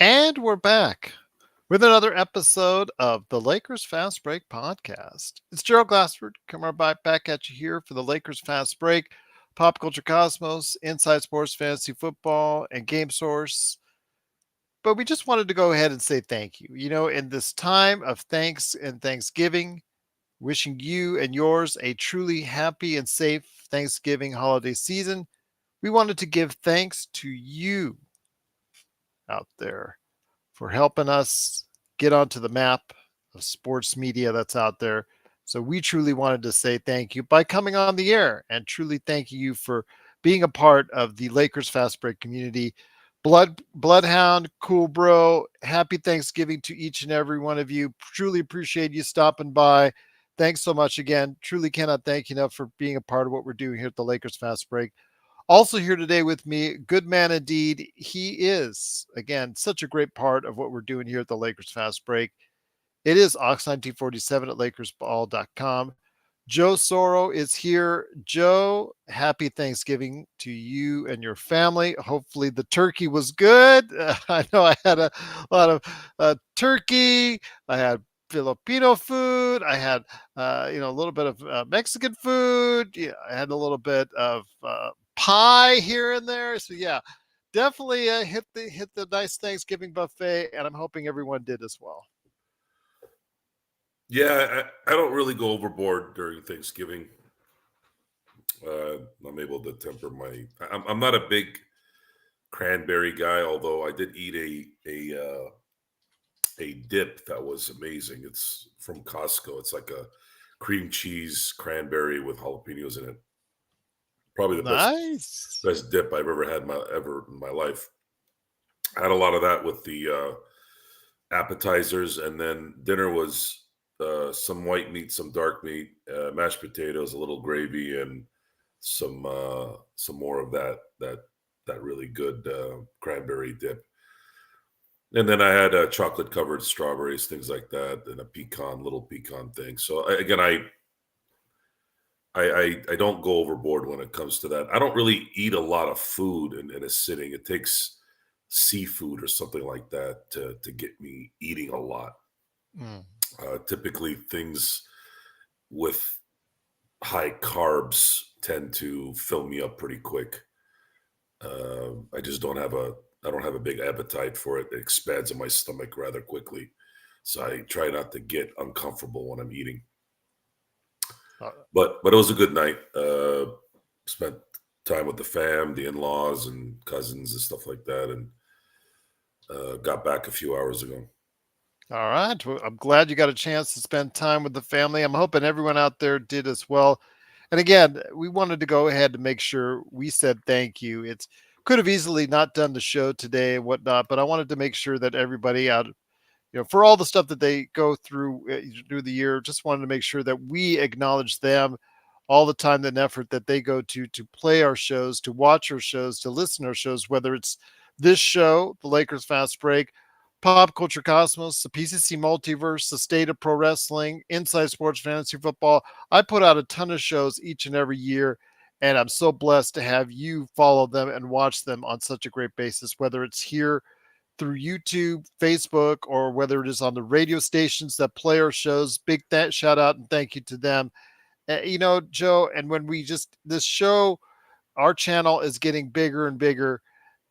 And we're back with another episode of the Lakers Fast Break podcast. It's Gerald Glassford coming right back at you here for the Lakers Fast Break, Pop Culture Cosmos, Inside Sports Fantasy Football, and Game Source. But we just wanted to go ahead and say thank you. In this time of thanks and Thanksgiving, wishing you and yours a truly happy and safe Thanksgiving holiday season. We wanted to give thanks to you out there for helping us get onto the map of sports media that's out there. So we truly wanted to say thank you by coming on the air and truly thank you for being a part of the Lakers Fast Break community. Bloodhound, Cool Bro, happy Thanksgiving to each and every one of you. Truly appreciate you stopping by. Thanks so much again. Truly cannot thank you enough for being a part of what we're doing here at the Lakers Fast Break. Also, here today with me, good man indeed. He is, again, such a great part of what we're doing here at the Lakers Fast Break. It is Ox1947 at LakersBall.com. Joe Soro is here. Joe, happy Thanksgiving to you and your family. Hopefully, the turkey was good. I know I had a lot of turkey. I had Filipino food. I had, a little bit of Mexican food. Yeah, I had a little bit of pie here and there. So yeah, definitely hit the nice Thanksgiving buffet, and I'm hoping everyone did as well. Yeah, I don't really go overboard during Thanksgiving. I'm able to temper my. I'm not a big cranberry guy, although I did eat a dip that was amazing. It's from Costco. It's like a cream cheese cranberry with jalapenos in it. Probably the Nice. best dip I've ever had ever in my life. I had a lot of that with the appetizers, and then dinner was some white meat, some dark meat, mashed potatoes, a little gravy, and some more of that really good cranberry dip. And then I had chocolate covered strawberries, things like that, and a little pecan thing. So again, I don't go overboard when it comes to that. I don't really eat a lot of food in a sitting. It takes seafood or something like that to get me eating a lot. Mm. Typically, things with high carbs tend to fill me up pretty quick. I just I don't have a big appetite for it. It expands in my stomach rather quickly, so I try not to get uncomfortable when I'm eating. Uh, But it was a good night. Spent time with the fam, the in-laws, and cousins and stuff like that, and got back a few hours ago. all right. Well, I'm glad you got a chance to spend time with the family. I'm hoping everyone out there did as well. And again, we wanted to go ahead to make sure we said thank you. It's could have easily not done the show today and whatnot, but I wanted to make sure that everybody out, for all the stuff that they go through the year, just wanted to make sure that we acknowledge them, all the time and effort that they go to play our shows, to watch our shows, to listen to our shows, whether it's this show, the Lakers Fast Break, Pop Culture Cosmos, the PCC Multiverse, the State of Pro Wrestling, Inside Sports Fantasy Football. I put out a ton of shows each and every year, and I'm so blessed to have you follow them and watch them on such a great basis, whether it's here through YouTube, Facebook, or whether it is on the radio stations that play our shows. Big shout out and thank you to them. Joe, and when we just this show, our channel is getting bigger and bigger,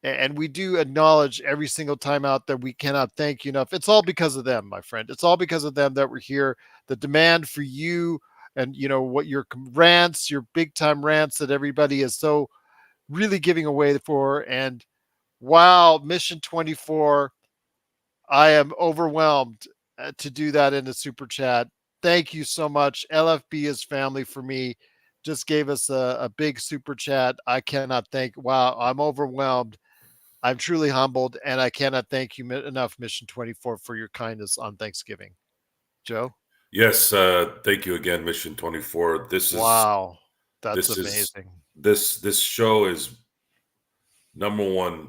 and we do acknowledge every single time out that we cannot thank you enough. It's all because of them, my friend. It's all because of them that we're here. The demand for you and what your rants, your big time rants that everybody is so really giving away for. And wow, Mission 24, I am overwhelmed to do that in a super chat. Thank you so much. LFB is family for me. Just gave us a big super chat. I cannot thank. Wow, I'm overwhelmed. I'm truly humbled, and I cannot thank you enough, Mission 24, for your kindness on Thanksgiving. Joe? Yes, thank you again, Mission 24. Wow, that's This is amazing. this show is number one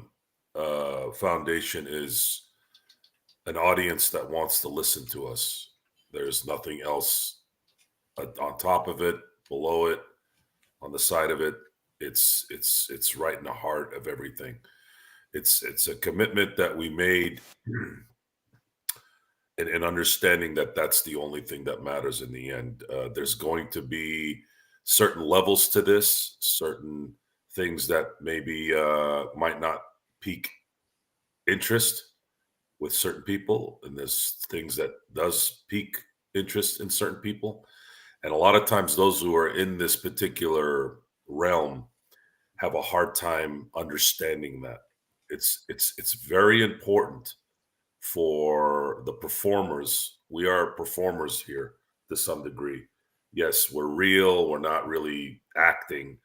foundation is an audience that wants to listen to us. There's nothing else on top of it, below it, on the side of it. It's right in the heart of everything. It's a commitment that we made, and understanding that that's the only thing that matters in the end. There's going to be certain levels to this, certain things that maybe might not pique interest with certain people, and there's things that does pique interest in certain people. And a lot of times, those who are in this particular realm have a hard time understanding that. It's very important for the performers. We are performers here to some degree. Yes, we're real. We're not really acting,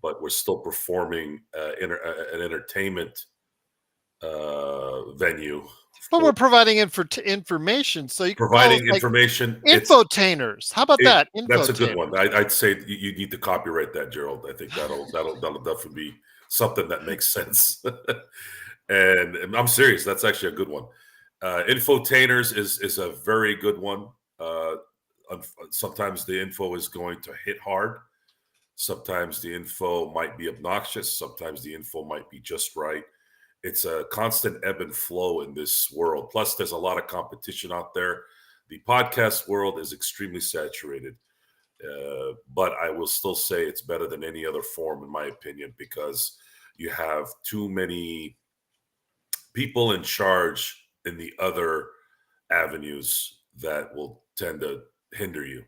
but we're still performing an entertainment venue But for we're providing information, so you could call us providing like information. infotainers. How about that? That's a good one. Infotainers. I'd say you need to copyright that, Gerald. I think that'll definitely be something that makes sense. And I'm serious. That's actually a good one. Infotainers is a very good one. Uh, Sometimes the info is going to hit hard. Sometimes the info might be obnoxious. Sometimes the info might be just right. It's a constant ebb and flow in this world. Plus, there's a lot of competition out there. The podcast world is extremely saturated, but I will still say it's better than any other form, in my opinion, because you have too many people in charge in the other avenues that will tend to hinder you.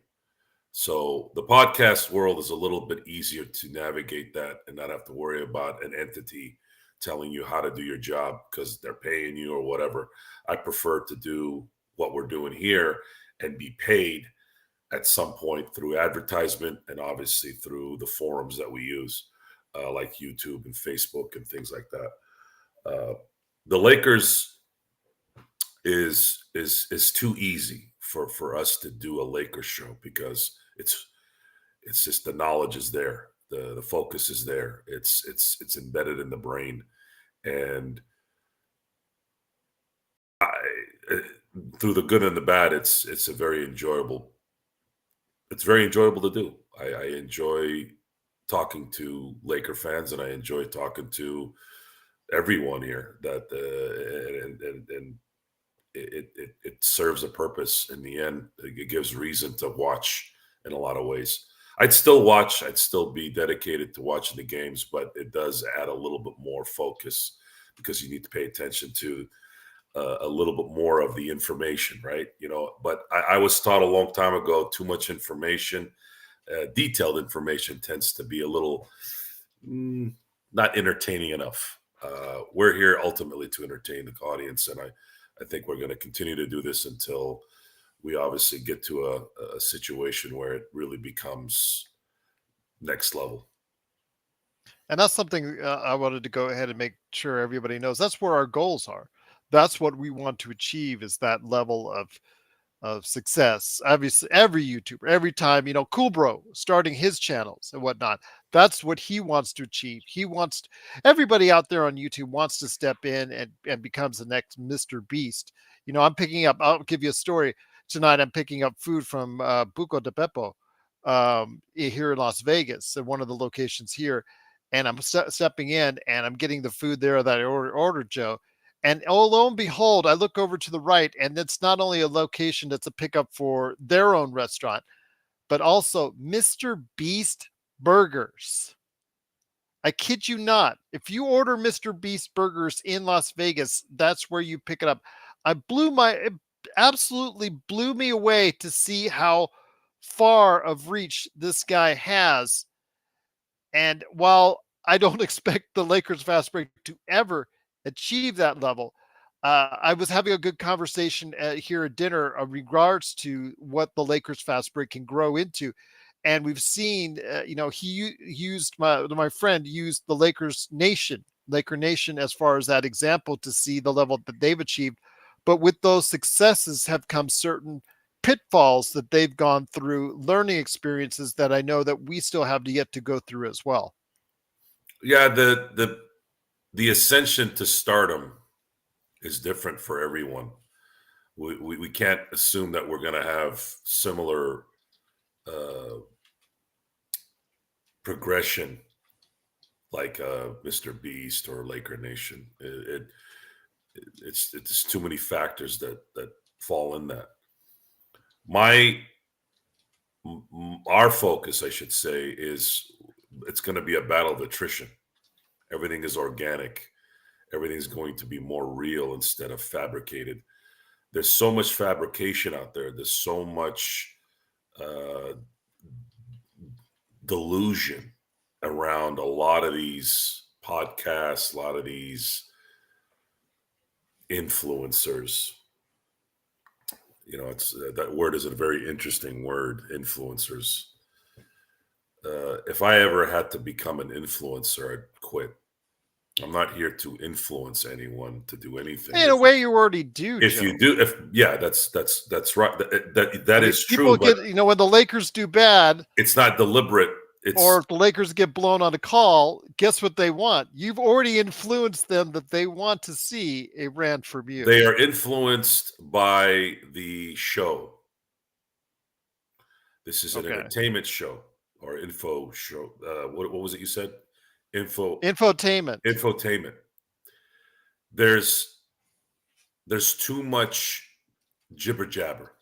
So the podcast world is a little bit easier to navigate that and not have to worry about an entity telling you how to do your job because they're paying you or whatever. I prefer to do what we're doing here and be paid at some point through advertisement and obviously through the forums that we use, like YouTube and Facebook and things like that. The Lakers is too easy for us to do a Lakers show because it's just the knowledge is there, the focus is there, it's embedded in the brain, and I, uh, through the good and the bad, it's a very enjoyable. It's very enjoyable to do. I enjoy talking to Laker fans, and I enjoy talking to everyone here. That and it serves a purpose in the end. It gives reason to watch in a lot of ways. I'd still watch. I'd still be dedicated to watching the games, but it does add a little bit more focus because you need to pay attention to a little bit more of the information, right? You know, but I was taught a long time ago, too much information, detailed information tends to be a little not entertaining enough. We're here ultimately to entertain the audience, and I think we're going to continue to do this until we obviously get to a situation where it really becomes next level. And that's something I wanted to go ahead and make sure everybody knows. That's where our goals are. That's what we want to achieve is that level of success. Obviously, every YouTuber, every time, Cool Bro starting his channels and whatnot, that's what he wants to achieve. Everybody out there on YouTube wants to step in and becomes the next Mr. Beast. I'll give you a story. Tonight, I'm picking up food from Buco de Beppo here in Las Vegas at one of the locations here. And I'm stepping in and I'm getting the food there that I ordered, Joe. And oh, lo and behold, I look over to the right, and it's not only a location that's a pickup for their own restaurant, but also Mr. Beast Burgers. I kid you not. If you order Mr. Beast Burgers in Las Vegas, that's where you pick it up. It absolutely blew me away to see how far of reach this guy has. And while I don't expect the Lakers fast break to ever achieve that level, I was having a good conversation here at dinner in regards to what the Lakers fast break can grow into. And we've seen, used my friend used the Laker Nation, as far as that example to see the level that they've achieved. But with those successes have come certain pitfalls that they've gone through, learning experiences that I know that we still have to yet to go through as well. Yeah, the ascension to stardom is different for everyone. We can't assume that we're going to have similar uh, progression like Mr. Beast or Laker Nation. It's too many factors that fall in that. My our focus, I should say, is it's going to be a battle of attrition. Everything is organic. Everything's going to be more real instead of fabricated. There's so much fabrication out there. There's so much uh, delusion around a lot of these podcasts, a lot of these influencers. You know, it's that word is a very interesting word, influencers. If I ever had to become an influencer, I'd quit. I'm not here to influence anyone to do anything. In a way, you already do, If you Joe. do, if yeah, that's right. That I mean, is people true, but get, when the Lakers do bad, it's not deliberate. or It's if the Lakers get blown on a call, guess what they want? You've already influenced them that they want to see a rant from you. they are influenced by the show. This is an Okay. entertainment show or info show. What was it you said? Info Infotainment. infotainment. There's there's too much jibber jabber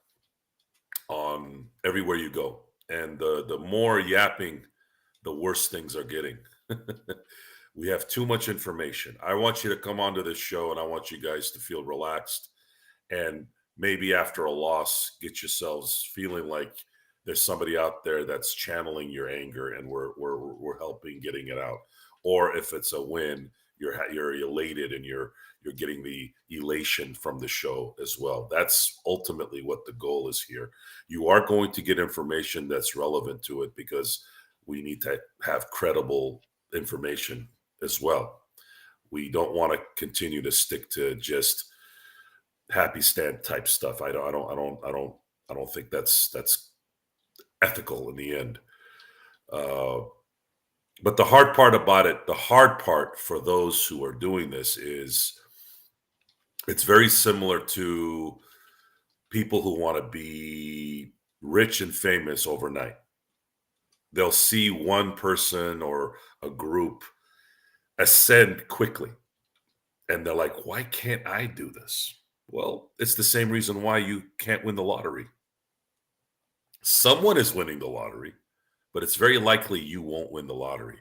on everywhere you go, and the more yapping, the worse things are getting. We have too much information. I want you to come onto this show, and I want you guys to feel relaxed, and maybe after a loss, get yourselves feeling like there's somebody out there that's channeling your anger, and we're helping getting it out. Or if it's a win, you're elated and you're getting the elation from the show as well. That's ultimately what the goal is here. You are going to get information that's relevant to it because we need to have credible information as well. We don't want to continue to stick to just happy stand type stuff. I don't think that's ethical in the end. Uh, but the hard part about it, the hard part for those who are doing this is it's very similar to people who want to be rich and famous overnight. They'll see one person or a group ascend quickly, and they're like, why can't I do this? Well, it's the same reason why you can't win the lottery. Someone is winning the lottery, but it's very likely you won't win the lottery.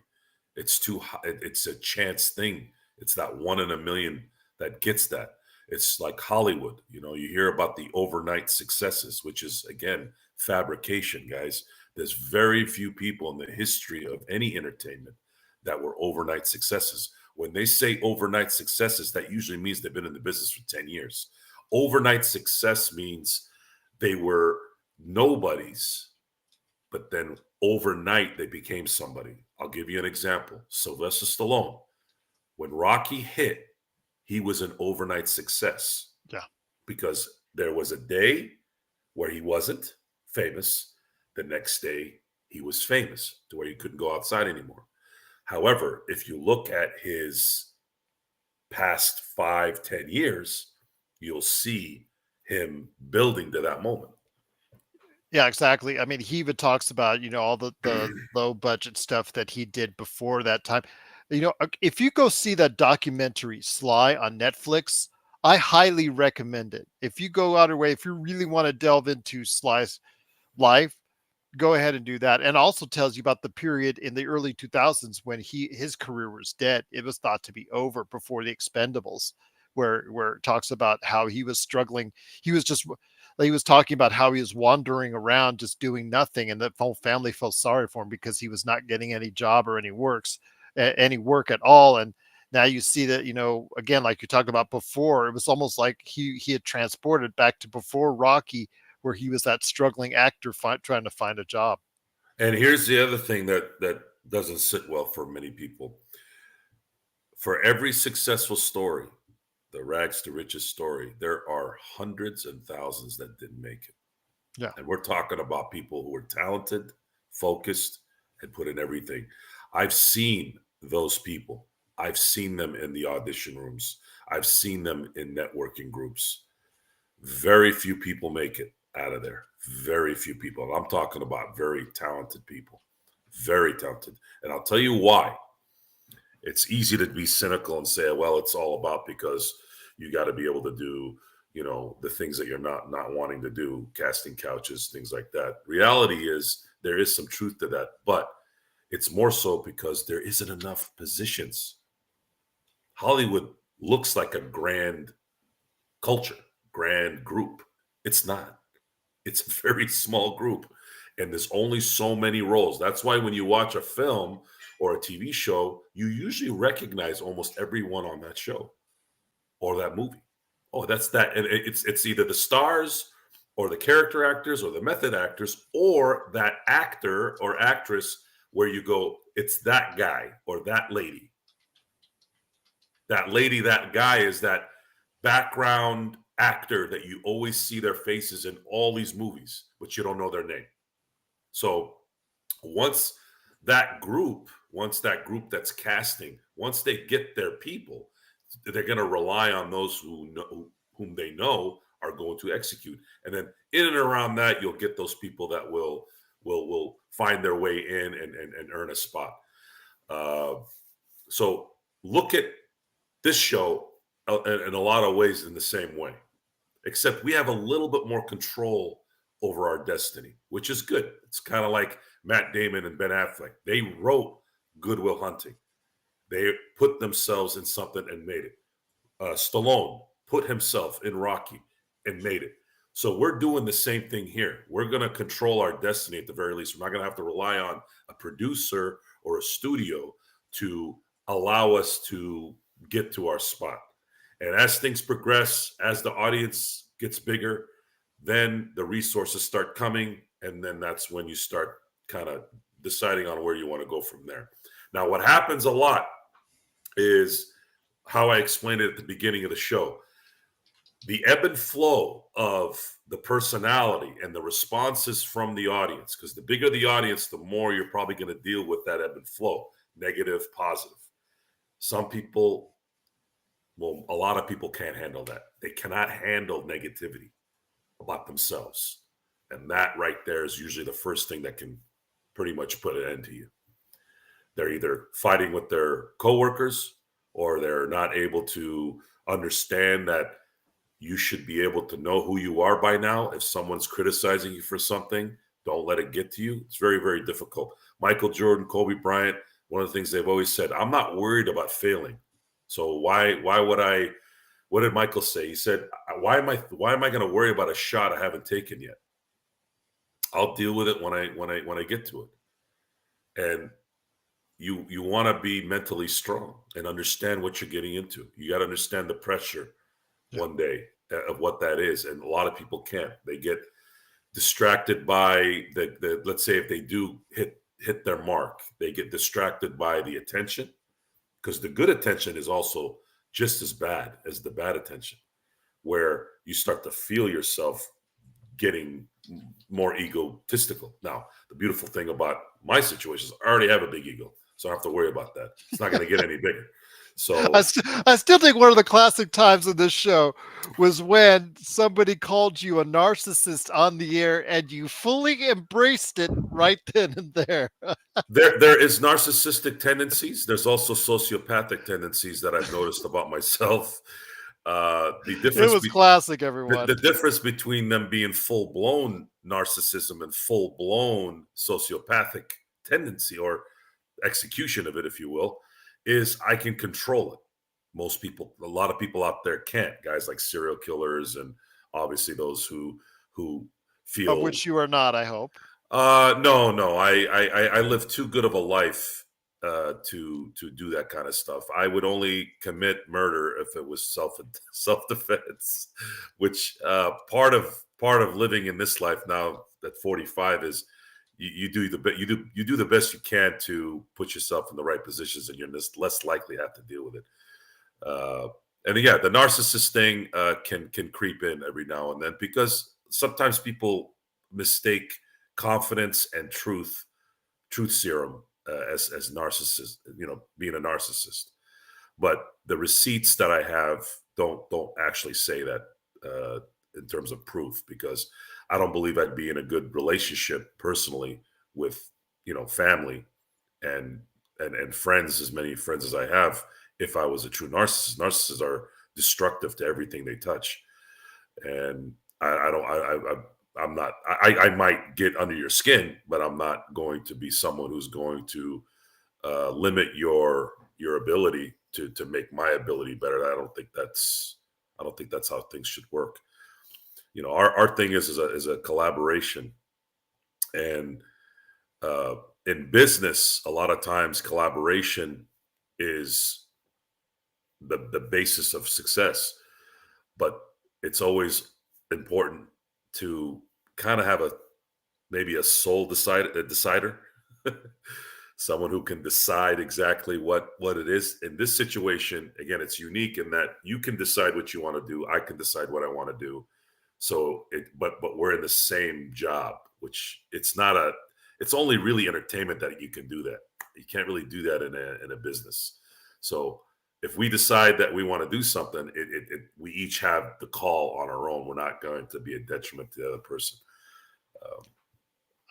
It's too high. It's a chance thing. It's that 1 in a million that gets that. It's like Hollywood. You hear about the overnight successes, which is again fabrication, guys. There's very few people in the history of any entertainment that were overnight successes. When they say overnight successes, that usually means they've been in the business for 10 years. Overnight success means they were nobodies, but then overnight they became somebody. I'll give you an example. Sylvester Stallone, when Rocky hit, he was an overnight success. Yeah. Because there was a day where he wasn't famous. The next day he was famous to where he couldn't go outside anymore. However, if you look at his past 5-10 years, you'll see him building to that moment. Yeah, exactly. I mean, he even talks about, all the low budget stuff that he did before that time. If you go see that documentary Sly on Netflix, I highly recommend it. If you go out of your way, if you really want to delve into Sly's life, go ahead and do that. And also tells you about the period in the early 2000s when his career was dead. It was thought to be over before the Expendables, where it talks about how he was struggling. He was talking about how he was wandering around just doing nothing, and the whole family felt sorry for him because he was not getting any job or any work at all. And now you see that, again, like you talked about before, it was almost like he had transported back to before Rocky, where he was that struggling actor trying to find a job. And here's the other thing that doesn't sit well for many people. For every successful story, the rags to riches story, there are hundreds and thousands that didn't make it. Yeah. And we're talking about people who are talented, focused, and put in everything. I've seen those people. I've seen them in the audition rooms. I've seen them in networking groups. Very few people make it out of there. Very few people. I'm talking about very talented people. Very talented. And I'll tell you why. It's easy to be cynical and say, well, it's all about because you got to be able to do, the things that you're not wanting to do, casting couches, things like that. Reality is there is some truth to that, but it's more so because there isn't enough positions. Hollywood looks like a grand culture, grand group. It's not. It's a very small group, and there's only so many roles. That's why when you watch a film or a TV show, you usually recognize almost everyone on that show or that movie. Oh, that's that. And it's either the stars or the character actors or the method actors or that actor or actress where you go, it's that guy or that lady. That lady, that guy is that background actor that you always see their faces in all these movies, but you don't know their name. So once once that group that's casting, once they get their people, they're going to rely on those whom they know are going to execute. And then in and around that, you'll get those people that will find their way in and earn a spot. Uh, so look at this show in a lot of ways in the same way, except we have a little bit more control over our destiny, which is good. It's kind of like Matt Damon and Ben Affleck. They wrote Good Will Hunting. They put themselves in something and made it. Stallone put himself in Rocky and made it. So we're doing the same thing here. We're going to control our destiny at the very least. We're not going to have to rely on a producer or a studio to allow us to get to our spot. And as things progress, as the audience gets bigger, then the resources start coming. And then that's when you start kind of deciding on where you want to go from there. Now, what happens a lot is how I explained it at the beginning of the show. The ebb and flow of the personality and the responses from the audience, because the bigger the audience, the more you're probably going to deal with that ebb and flow, negative, positive. Some people, well, a lot of people can't handle that. They cannot handle negativity about themselves. And that right there is usually the first thing that can pretty much put an end to you. They're either fighting with their coworkers or they're not able to understand that you should be able to know who you are by now. If someone's criticizing you for something, don't let it get to you. It's very, very difficult. Michael Jordan, Kobe Bryant, one of the things they've always said, I'm not worried about failing. So why would I? What did Michael say? He said, why am I going to worry about a shot I haven't taken yet? I'll deal with it when I get to it. And you want to be mentally strong and understand what you're getting into. You got to understand the pressure one day of what that is. And a lot of people can't. They get distracted by the let's say if they do hit their mark, they get distracted by the attention, because the good attention is also just as bad as the bad attention, where you start to feel yourself getting more egotistical. Now, the beautiful thing about my situation is I already have a big ego, so I don't have to worry about that. It's not going to get any bigger. So I still think one of the classic times in this show was when somebody called you a narcissist on the air and you fully embraced it right then and there. there is narcissistic tendencies. There's also sociopathic tendencies that I've noticed about myself. The It difference was classic, everyone. the difference between them being full blown narcissism and full blown sociopathic tendency or execution of it, if you will, is I can control it. Most people, a lot of people out there can't. Guys like serial killers and obviously those who Of feel which you are not, I hope. no. I live too good of a life to do that kind of stuff. I would only commit murder if it was self defense, which part of living in this life now at 45 is you do the best you can to put yourself in the right positions, and you're less likely to have to deal with it. Uh, and yeah, the narcissist thing can creep in every now and then because sometimes people mistake confidence and truth serum as narcissist, being a narcissist. But the receipts that I have don't actually say that in terms of proof, because I don't believe I'd be in a good relationship personally with family and and friends, as many friends as I have, if I was a true narcissist. Narcissists are destructive to everything they touch, and I don't. I'm not. I might get under your skin, but I'm not going to be someone who's going to limit your ability to make my ability better. I don't think that's how things should work. You know, our thing is a collaboration, and uh, in business, a lot of times collaboration is the basis of success, but it's always important to kind of have a maybe a a decider, someone who can decide exactly what it is. In this situation, again, it's unique in that you can decide what you want to do. I can decide what I want to do. So but we're in the same job, which it's only really entertainment that you can do that. You can't really do that in a business. So if we decide that we want to do something, we each have the call on our own. We're not going to be a detriment to the other person.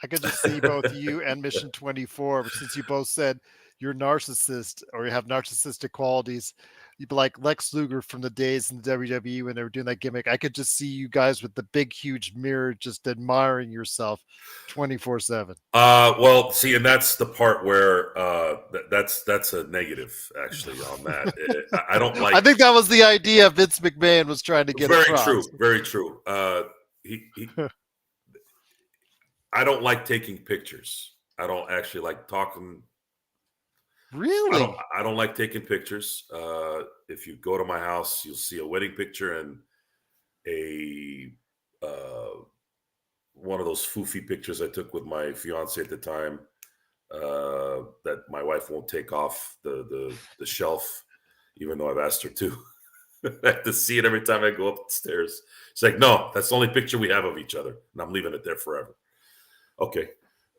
I could just see both you and Mission 24, since you both said you're narcissist or you have narcissistic qualities. You'd be like Lex Luger from the days in the WWE when they were doing that gimmick. I could just see you guys with the big, huge mirror just admiring yourself 24/7. Well, see, and that's the part where that's a negative actually on that. I don't I like. think that was the idea Vince McMahon was trying to get Very across. true, very true. He I don't like taking pictures. I don't actually like talking. Really? I don't like taking pictures. If you go to my house, you'll see a wedding picture and a one of those foofy pictures I took with my fiance at the time, that my wife won't take off the shelf, even though I've asked her to. I have to see it every time I go up the stairs. She's like, "No, that's the only picture we have of each other, and I'm leaving it there forever." Okay.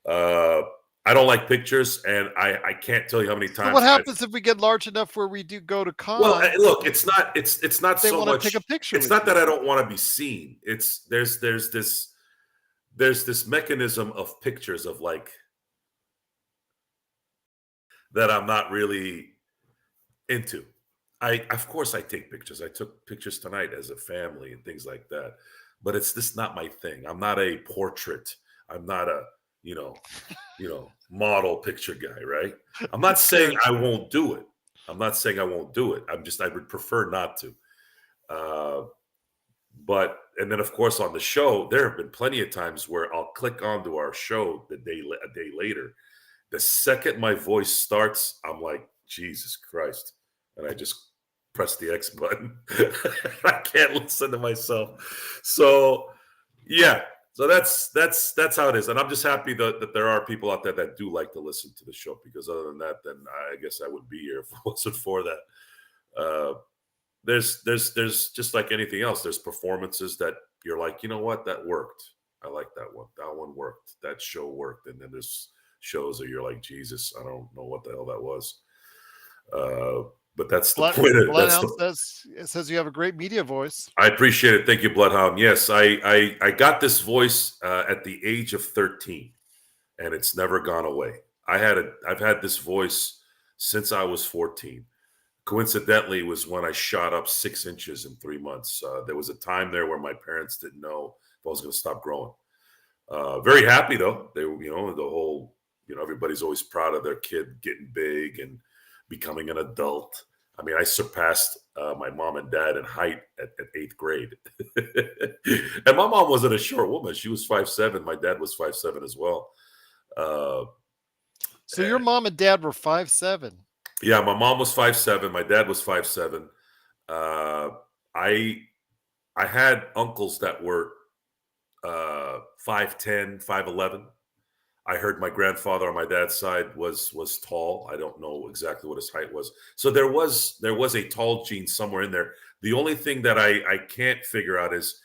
Uh, I don't like pictures, and I can't tell you how many So what times I've. happens if we get large enough where we do go to Well, cons? look, it's not They so want to take a much. picture It's with not you. that I don't want to be seen. It's there's this mechanism of pictures of like that I'm not really into. I Of course I take pictures. I took pictures tonight as a family and things like that. But it's just not my thing. I'm not a portrait. I'm not a, you know, model picture guy, right? I'm not saying Sure. I won't do it. I'm not saying I won't do it. I would prefer not to. Uh, but and then of course on the show, there have been plenty of times where I'll click onto our show a day later. The second my voice starts, I'm like, Jesus Christ. And I just press the X button. I can't listen to myself. So yeah. So that's how it is. And I'm just happy that there are people out there that do like to listen to the show, because other than that, then I guess I would be here if it wasn't for that. Uh, there's just like anything else. There's performances that you're like, you know what, that worked. I like that one. That one worked. That show worked. And then there's shows that you're like, Jesus, I don't know what the hell that was. Uh, but that's the point. That's Bloodhound the. says it says you have a great media voice. I appreciate it. Thank you, Bloodhound. Yes, I got this voice at the age of 13, and it's never gone away. I've had this voice since I was 14. Coincidentally, was when I shot up 6 inches in 3 months. There was a time there where my parents didn't know if I was going to stop growing. Very happy though. They were, the whole, everybody's always proud of their kid getting big and becoming an adult. I mean, I surpassed my mom and dad in height at eighth grade. And my mom wasn't a short woman. She was 5'7". My dad was 5'7" as well. Uh, So your mom and dad were 5'7". yeah, my mom was 5'7". My dad was 5'7". Uh, I I had uncles that were 5'10", 5'11". I heard my grandfather on my dad's side was tall. I don't know exactly what his height was. So there was a tall gene somewhere in there. The only thing that I can't figure out is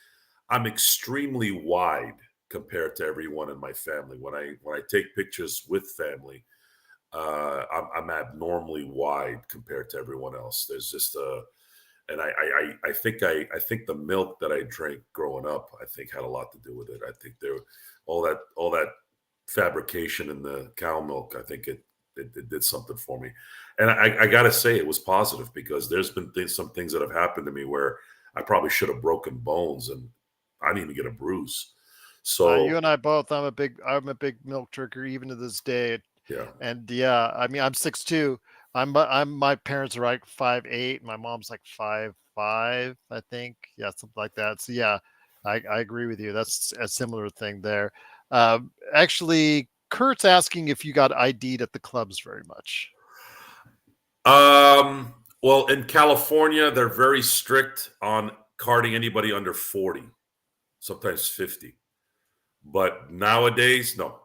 I'm extremely wide compared to everyone in my family. When I take pictures with family, I'm abnormally wide compared to everyone else. There's just a and I think the milk that I drank growing up, I think had a lot to do with it. I think there all that fabrication in the cow milk, I think it it did something for me. And I got to say, it was positive because there's been some things that have happened to me where I probably should have broken bones and I didn't even get a bruise. You So, and I both. I'm a big milk drinker even to this day. yeah. And yeah, I mean, I'm 6'2". My parents are like 5'8". My mom's like 5'5", I think. Yeah, something like that. So yeah, I agree with you. That's a similar thing there. Actually, Kurt's asking if you got ID'd at the clubs very much. Well, in California, they're very strict on carding anybody under 40, sometimes 50. But nowadays, no,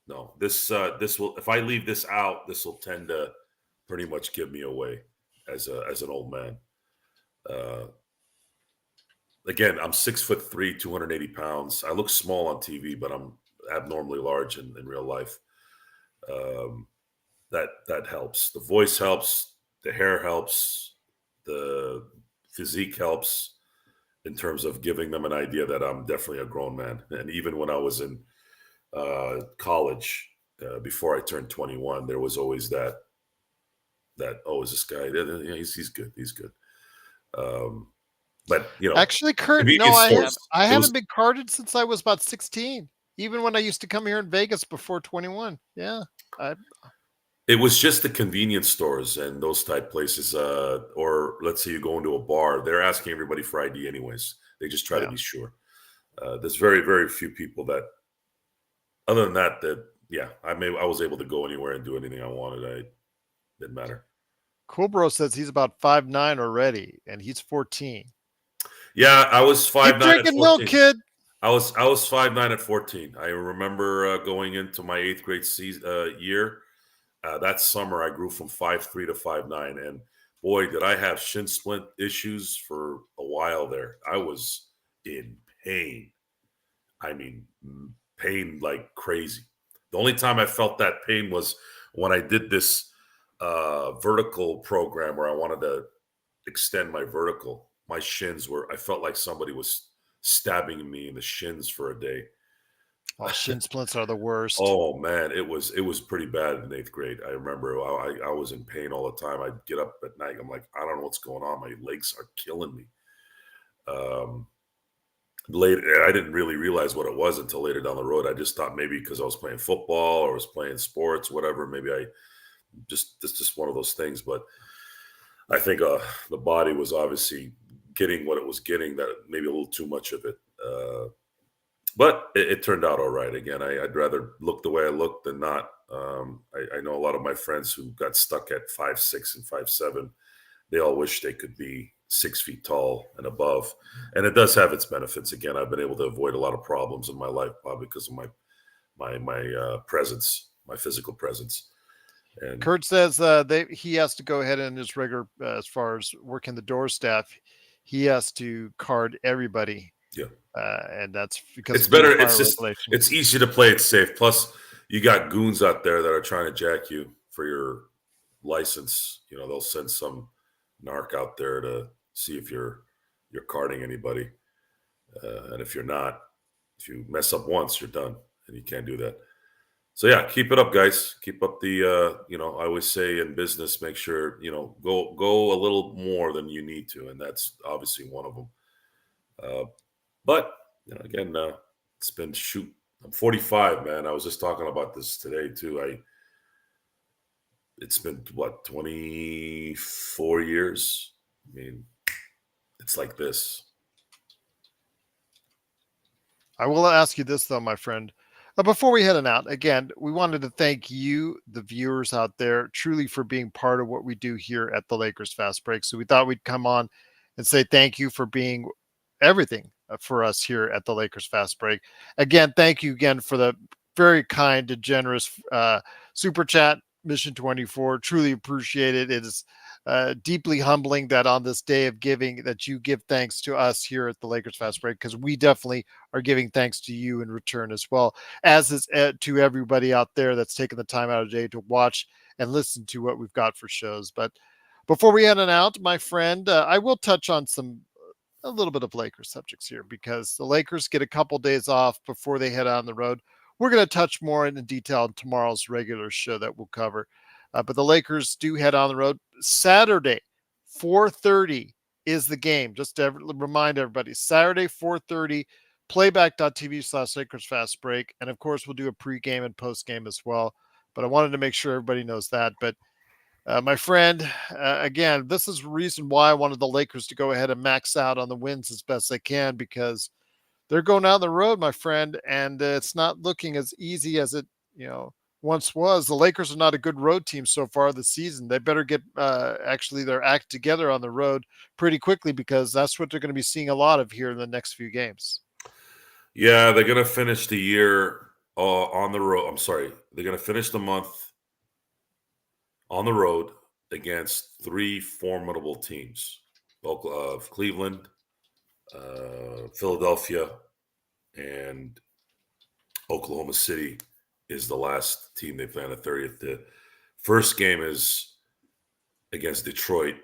no. This will, if I leave this out, this will tend to pretty much give me away as an old man. Uh, Again, I'm 6'3", 280 pounds. I look small on TV, but I'm abnormally large in real life. Um, that helps. The voice helps. The hair helps. The physique helps in terms of giving them an idea that I'm definitely a grown man. And even when I was in college, before I turned 21, there was always that oh, is this guy? Yeah, he's good. He's good. Um, but Actually, Kurt, no, convenience stores. I It was haven't been carded since I was about 16. Even when I used to come here in Vegas before 21. Yeah. I, it was just the convenience stores and those type places. Or let's say you go into a bar, they're asking everybody for ID anyways. They just try to yeah. be sure. There's very very few people that, other than that, yeah, I was able to go anywhere and do anything I wanted. I didn't matter. Cool Bro says he's about 5'9" already, and he's 14. Yeah, I was Keep 5'9" at drinking milk, 14. kid. I was 5'9" at 14. I remember going into my eighth grade year. That summer, I grew from 5'3" to 5'9", and boy, did I have shin splint issues for a while there. I was in pain. I mean, pain like crazy. The only time I felt that pain was when I did this vertical program where I wanted to extend my vertical. My shins were, I felt like somebody was stabbing me in the shins for a day. Oh, shin splints are the worst. Oh man, it was pretty bad in eighth grade. I remember I was in pain all the time. I'd get up at night. I'm like, I don't know what's going on. My legs are killing me. Um, Later, I didn't really realize what it was until later down the road. I just thought maybe because I was playing football or was playing sports, whatever. Maybe I it's just one of those things. But I think the body was obviously getting what it was getting. That maybe a little too much of it. But it turned out all right. Again, I'd rather look the way I look than not. I know a lot of my friends who got stuck at 5'6" and 5'7". They all wish they could be 6 feet tall and above, and it does have its benefits. Again, I've been able to avoid a lot of problems in my life probably because of my presence, my physical presence, and Kurt says he has to go ahead and his regular as far as working the door staff, he has to card everybody, yeah, and that's because it's of due to better. fire It's regulations. easy to play it safe. Plus, you got goons out there that are trying to jack you for your license. They'll send some narc out there to see if you're carding anybody, and if you're not, if you mess up once, you're done, and you can't do that. So yeah, keep it up, guys. Keep up the. I always say in business, make sure go a little more than you need to, and that's obviously one of them. Uh, but again, it's been shoot. I'm 45, man. I was just talking about this today too. It's been what 24 years. I mean, it's like this. I will ask you this though, my friend. Before we head on out, again, we wanted to thank you, the viewers out there, truly for being part of what we do here at the Lakers Fast Break. So we thought we'd come on and say thank you for being everything for us here at the Lakers Fast Break. Again, thank you again for the very kind and generous super chat, Mission 24. Truly appreciate it. It is deeply humbling that on this day of giving that you give thanks to us here at the Lakers Fast Break, because we definitely are giving thanks to you in return as well, as is to everybody out there that's taken the time out of the day to watch and listen to what we've got for shows. But before we head on out, my friend, I will touch on a little bit of Lakers subjects here because the Lakers get a couple days off before they head on the road. We're going to touch more in detail in tomorrow's regular show that we'll cover. But the Lakers do head on the road Saturday, 4:30 is the game. Just to remind everybody, Saturday 4:30, playback.tv/Lakers Fast Break, and of course we'll do a pregame and postgame as well. But I wanted to make sure everybody knows that. But my friend, again, this is the reason why I wanted the Lakers to go ahead and max out on the wins as best they can because they're going down the road, my friend, and it's not looking as easy as it you know once was. The Lakers are not a good road team so far this season. They better get actually their act together on the road pretty quickly because that's what they're going to be seeing a lot of here in the next few games. Yeah, they're gonna finish the year on the road. I'm sorry, they're gonna finish the month on the road against three formidable teams: Cleveland, Philadelphia, and Oklahoma City is the last team they play on the 30th. The first game is against Detroit,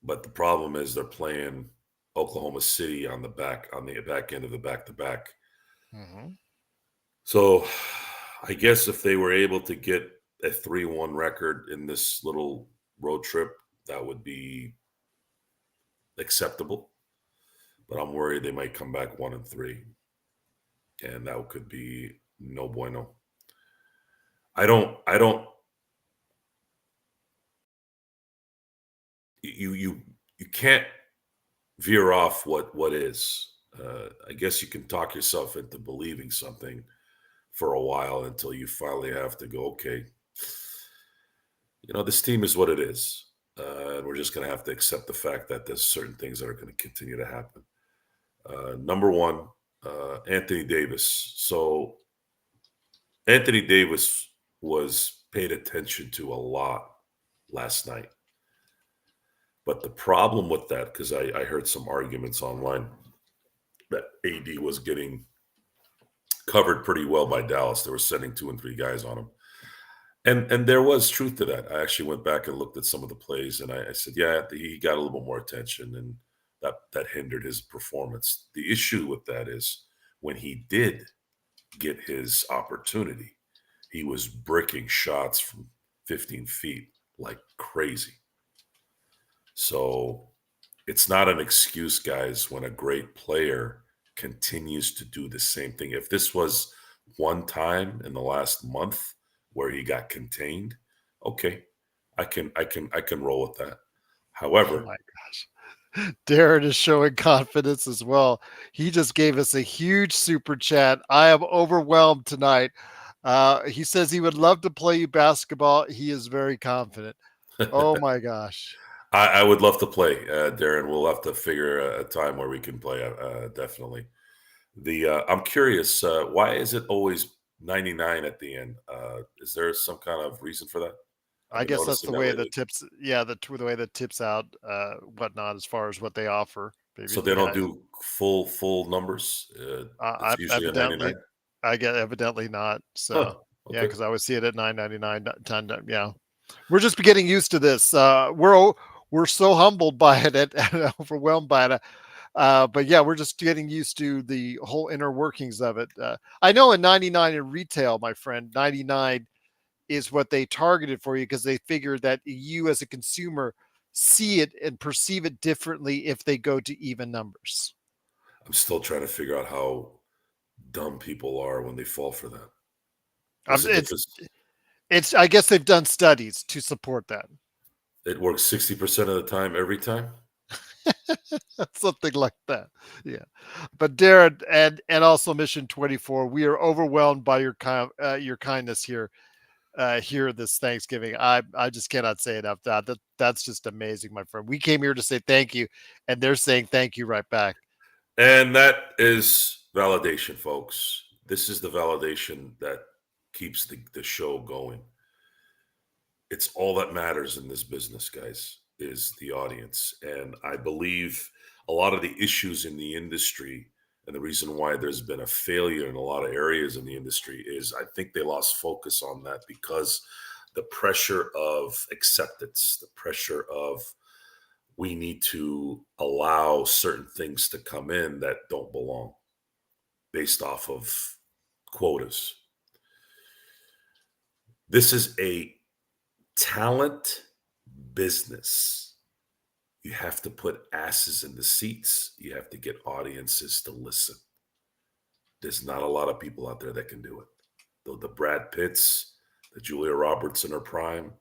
but the problem is they're playing Oklahoma City on the back end of the back to back. Hmm. So I guess if they were able to get a 3-1 record in this little road trip, that would be acceptable. But I'm worried they might come back 1-3, and that could be no bueno. I don't you can't veer off what is. I guess you can talk yourself into believing something for a while until you finally have to go, okay, this team is what it is. And we're just going to have to accept the fact that there's certain things that are going to continue to happen. Number one, Anthony Davis. So Anthony Davis was paid attention to a lot last night. But the problem with that, because I heard some arguments online that AD was getting covered pretty well by Dallas. They were sending 2 and 3 guys on him. And there was truth to that. I actually went back and looked at some of the plays, and I said, yeah, he got a little bit more attention, and that hindered his performance. The issue with that is when he did get his opportunity, he was bricking shots from 15 feet like crazy. So it's not an excuse, guys, when a great player continues to do the same thing. If this was one time in the last month where he got contained, okay, I can roll with that. Oh However, my gosh. Darren is showing confidence as well. He just gave us a huge super chat. I am overwhelmed tonight. He says he would love to play you basketball. He is very confident. Oh my gosh. I would love to play, Darren. We'll have to figure a time where we can play. Definitely. I'm curious. Why is it always 99 at the end? Is there some kind of reason for that? I've I been guess that's noticing the that way the lately. tips, yeah, the way the tips out, whatnot, as far as what they offer. Maybe, So they don't yeah. do full numbers. I It's usually a evidently, 99. I get evidently not. Huh. So yeah, Okay. because I would see it at 9.99. Yeah, we're just getting used to this. We're so humbled by it and overwhelmed by it. But yeah, we're just getting used to the whole inner workings of it. I know in 99 in retail, my friend, 99 is what they targeted for you because they figured that you as a consumer see it and perceive it differently if they go to even numbers. I'm still trying to figure out how dumb people are when they fall for that. What's Um, the it's difference? it's I guess they've done studies to support that. It works 60% of the time, every time. Something like that. Yeah. But Darren and also Mission 24, we are overwhelmed by your kindness here this Thanksgiving. I just cannot say enough. That's just amazing, my friend. We came here to say thank you, and they're saying thank you right back. And that is validation, folks. This is the validation that keeps the show going. It's all that matters in this business, guys, is the audience. And I believe a lot of the issues in the industry and the reason why there's been a failure in a lot of areas in the industry is I think they lost focus on that because the pressure of acceptance, the pressure of we need to allow certain things to come in that don't belong based off of quotas. This is a Talent business. You have to put asses in the seats. You have to get audiences to listen. There's not a lot of people out there that can do it. The Brad Pitts, the Julia Roberts in her prime,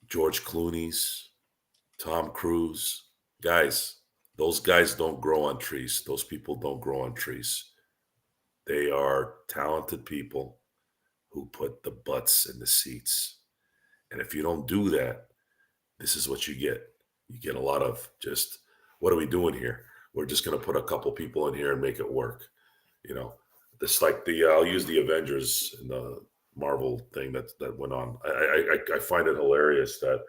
George Clooney's, Tom Cruise. Guys, those guys don't grow on trees. Those people don't grow on trees. They are talented people who put the butts in the seats. And if you don't do that, this is what you get. You get a lot of just, what are we doing here? We're just going to put a couple people in here and make it work. You know, it's like I'll use the Avengers and the Marvel thing that went on. I find it hilarious that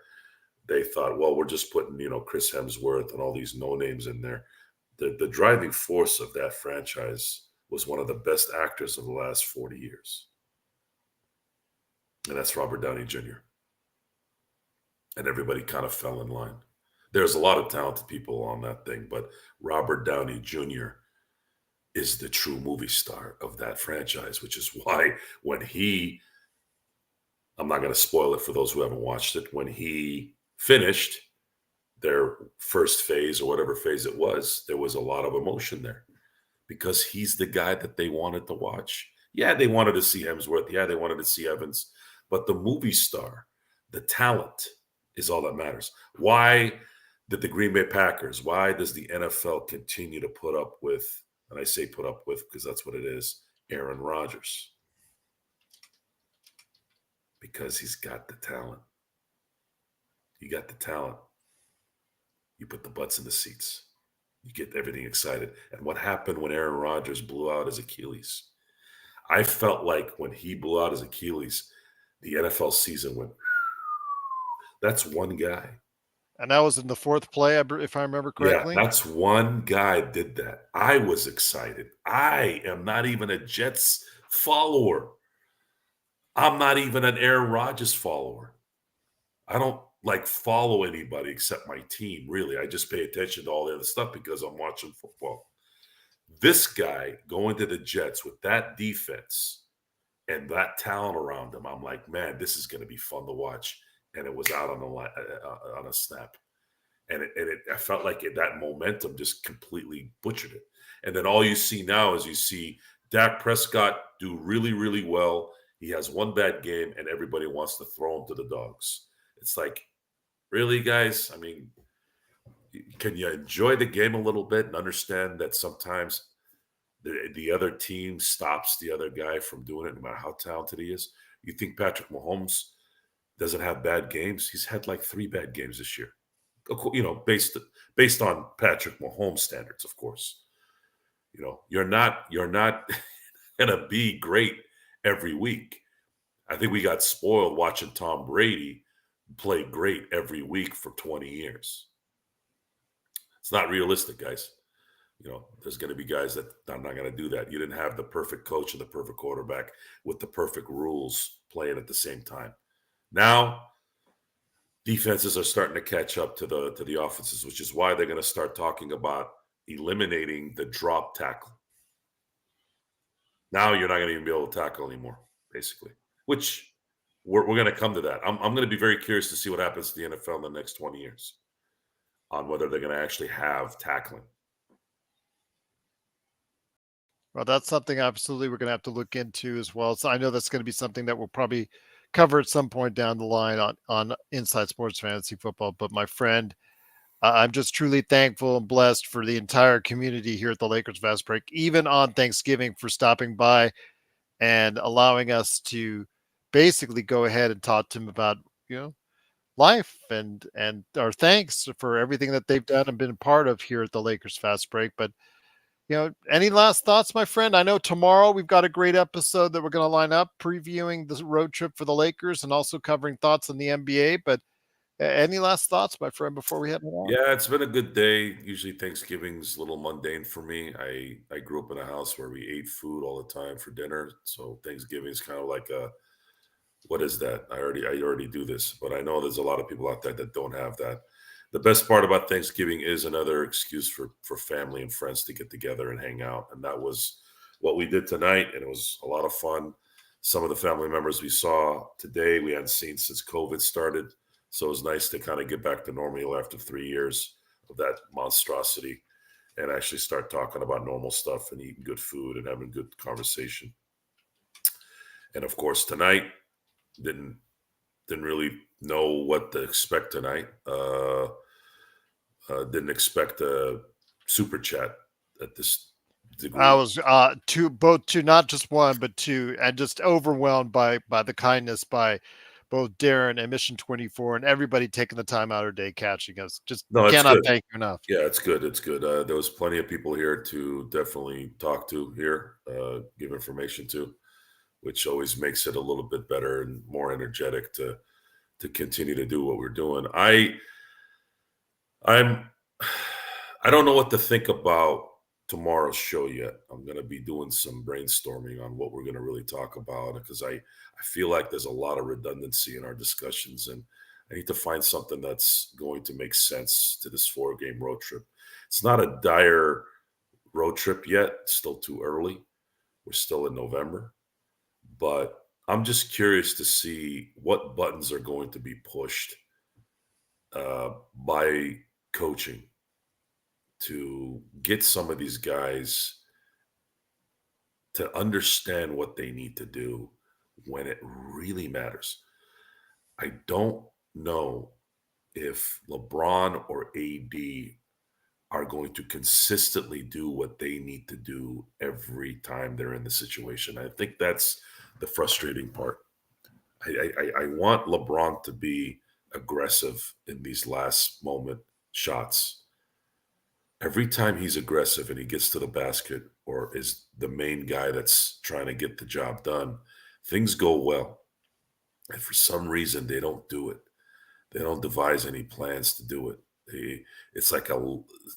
they thought, well, we're just putting, Chris Hemsworth and all these no names in there. The driving force of that franchise was one of the best actors of the last 40 years. And that's Robert Downey Jr. And everybody kind of fell in line. There's a lot of talented people on that thing, but Robert Downey Jr. is the true movie star of that franchise, which is why when I'm not going to spoil it for those who haven't watched it, when he finished their first phase or whatever phase it was, there was a lot of emotion there because he's the guy that they wanted to watch. Yeah, they wanted to see Hemsworth. Yeah, they wanted to see Evans. But the movie star, the talent is all that matters. Why did the Green Bay Packers, why does the NFL continue to put up with, and I say put up with because that's what it is, Aaron Rodgers? Because he's got the talent. You got the talent. You put the butts in the seats. You get everything excited. And what happened when Aaron Rodgers blew out his Achilles? I felt like when he blew out his Achilles, the NFL season went, that's one guy. And that was in the fourth play, if I remember Yeah, correctly. that's one guy did that. I was excited. I am not even a Jets follower. I'm not even an Aaron Rodgers follower. I don't follow anybody except my team, really. I just pay attention to all the other stuff because I'm watching football. This guy going to the Jets with that defense and that talent around him, I'm like, man, this is going to be fun to watch. And it was out on a snap. And I felt like that momentum just completely butchered it. And then all you see now is you see Dak Prescott do really, really well. He has one bad game, and everybody wants to throw him to the dogs. It's like, really, guys? I mean, can you enjoy the game a little bit and understand that sometimes the other team stops the other guy from doing it, no matter how talented he is? You think Patrick Mahomes doesn't have bad games? He's had 3 bad games this year. Based on Patrick Mahomes standards, of course. You're not gonna be great every week. I think we got spoiled watching Tom Brady play great every week for 20 years. It's not realistic, guys. There's going to be guys that are not going to do that. You didn't have the perfect coach and the perfect quarterback with the perfect rules playing at the same time. Now, defenses are starting to catch up to the offenses, which is why they're going to start talking about eliminating the drop tackle. Now you're not going to even be able to tackle anymore, basically, which we're going to come to that. I'm going to be very curious to see what happens to the NFL in the next 20 years on whether they're going to actually have tackling. Well, that's something absolutely we're going to have to look into as well. So I know that's going to be something that we'll probably cover at some point down the line on Inside Sports Fantasy Football. But my friend, I'm just truly thankful and blessed for the entire community here at the Lakers Fast Break, even on Thanksgiving, for stopping by and allowing us to basically go ahead and talk to them about, life and our thanks for everything that they've done and been a part of here at the Lakers Fast Break. But any last thoughts, my friend? I know tomorrow we've got a great episode that we're going to line up previewing the road trip for the Lakers and also covering thoughts on the NBA. But any last thoughts, my friend, before we head on? Yeah, it's been a good day. Usually Thanksgiving's a little mundane for me. I grew up in a house where we ate food all the time for dinner. So Thanksgiving is kind of like what is that? I already do this, but I know there's a lot of people out there that don't have that. The best part about Thanksgiving is another excuse for family and friends to get together and hang out. And that was what we did tonight. And it was a lot of fun. Some of the family members we saw today we hadn't seen since COVID started. So it was nice to kind of get back to normal after 3 years of that monstrosity and actually start talking about normal stuff and eating good food and having good conversation. And of course, tonight didn't didn't really know what to expect tonight. Didn't expect a super chat at this I degree. was two, not just one, but two, and just overwhelmed by the kindness by both Darren and Mission 24 and everybody taking the time out of their day catching us. Just No, it's cannot good. thank you enough. Yeah, it's good. It's good. There was plenty of people here to definitely talk to here, give information to, which always makes it a little bit better and more energetic to continue to do what we're doing. I'm I don't know what to think about tomorrow's show yet. I'm going to be doing some brainstorming on what we're going to really talk about because I feel like there's a lot of redundancy in our discussions and I need to find something that's going to make sense to this 4 game road trip. It's not a dire road trip yet, it's still too early. We're still in November, but I'm just curious to see what buttons are going to be pushed by coaching to get some of these guys to understand what they need to do when it really matters. I don't know if LeBron or AD are going to consistently do what they need to do every time they're in the situation. I think that's the frustrating part. I want LeBron to be aggressive in these last moment shots. Every time he's aggressive and he gets to the basket or is the main guy that's trying to get the job done, things go well. And for some reason, they don't do it. They don't devise any plans to do it. It's like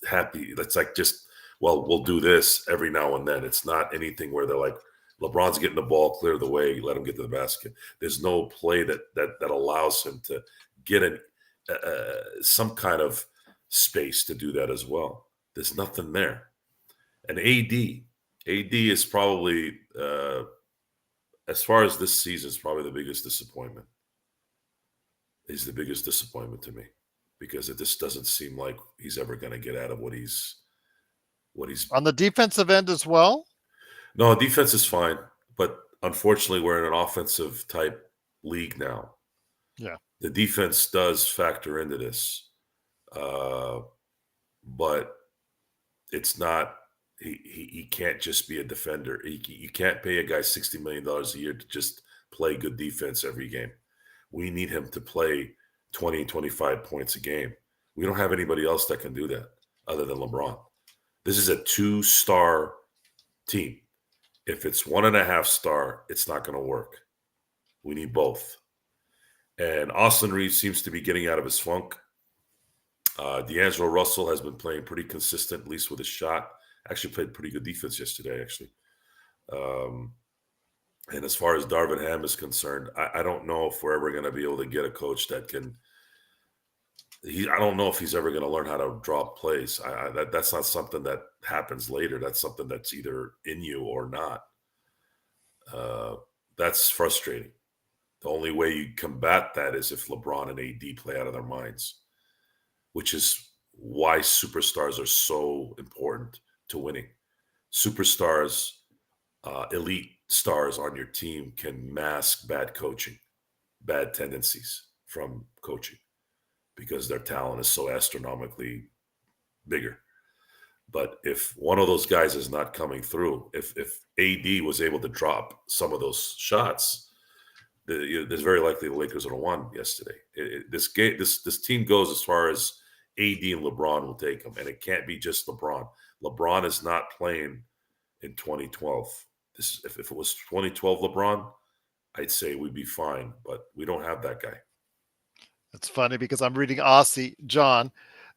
happy, it's like just, well, we'll do this every now and then. It's not anything where they're like, LeBron's getting the ball, clear the way, let him get to the basket. There's no play that allows him to get some kind of space to do that as well. There's nothing there. And AD is probably, as far as this season, is probably the biggest disappointment. He's the biggest disappointment to me because it just doesn't seem like he's ever going to get out of what he's. On the defensive end as well. No, defense is fine, but unfortunately, we're in an offensive type league now. Yeah. The defense does factor into this, but it's not. He can't just be a defender. You can't pay a guy $60 million a year to just play good defense every game. We need him to play 20, 25 points a game. We don't have anybody else that can do that other than LeBron. This is a 2-star team. If it's 1.5-star, it's not going to work. We need both. And Austin Reeves seems to be getting out of his funk. D'Angelo Russell has been playing pretty consistent, at least with his shot. Actually played pretty good defense yesterday, actually. And as far as Darvin Ham is concerned, I don't know if we're ever going to be able to get a coach that can. I don't know if he's ever going to learn how to draw plays. That's not something that happens later. That's something that's either in you or not. That's frustrating. The only way you combat that is if LeBron and AD play out of their minds, which is why superstars are so important to winning. Superstars, elite stars on your team can mask bad coaching, bad tendencies from coaching because their talent is so astronomically bigger. But if one of those guys is not coming through, if AD was able to drop some of those shots, there's very likely the Lakers would have won yesterday. This team goes as far as AD and LeBron will take them, and it can't be just LeBron. LeBron is not playing in 2012. If it was 2012 LeBron, I'd say we'd be fine, but we don't have that guy. It's funny because I'm reading Aussie John,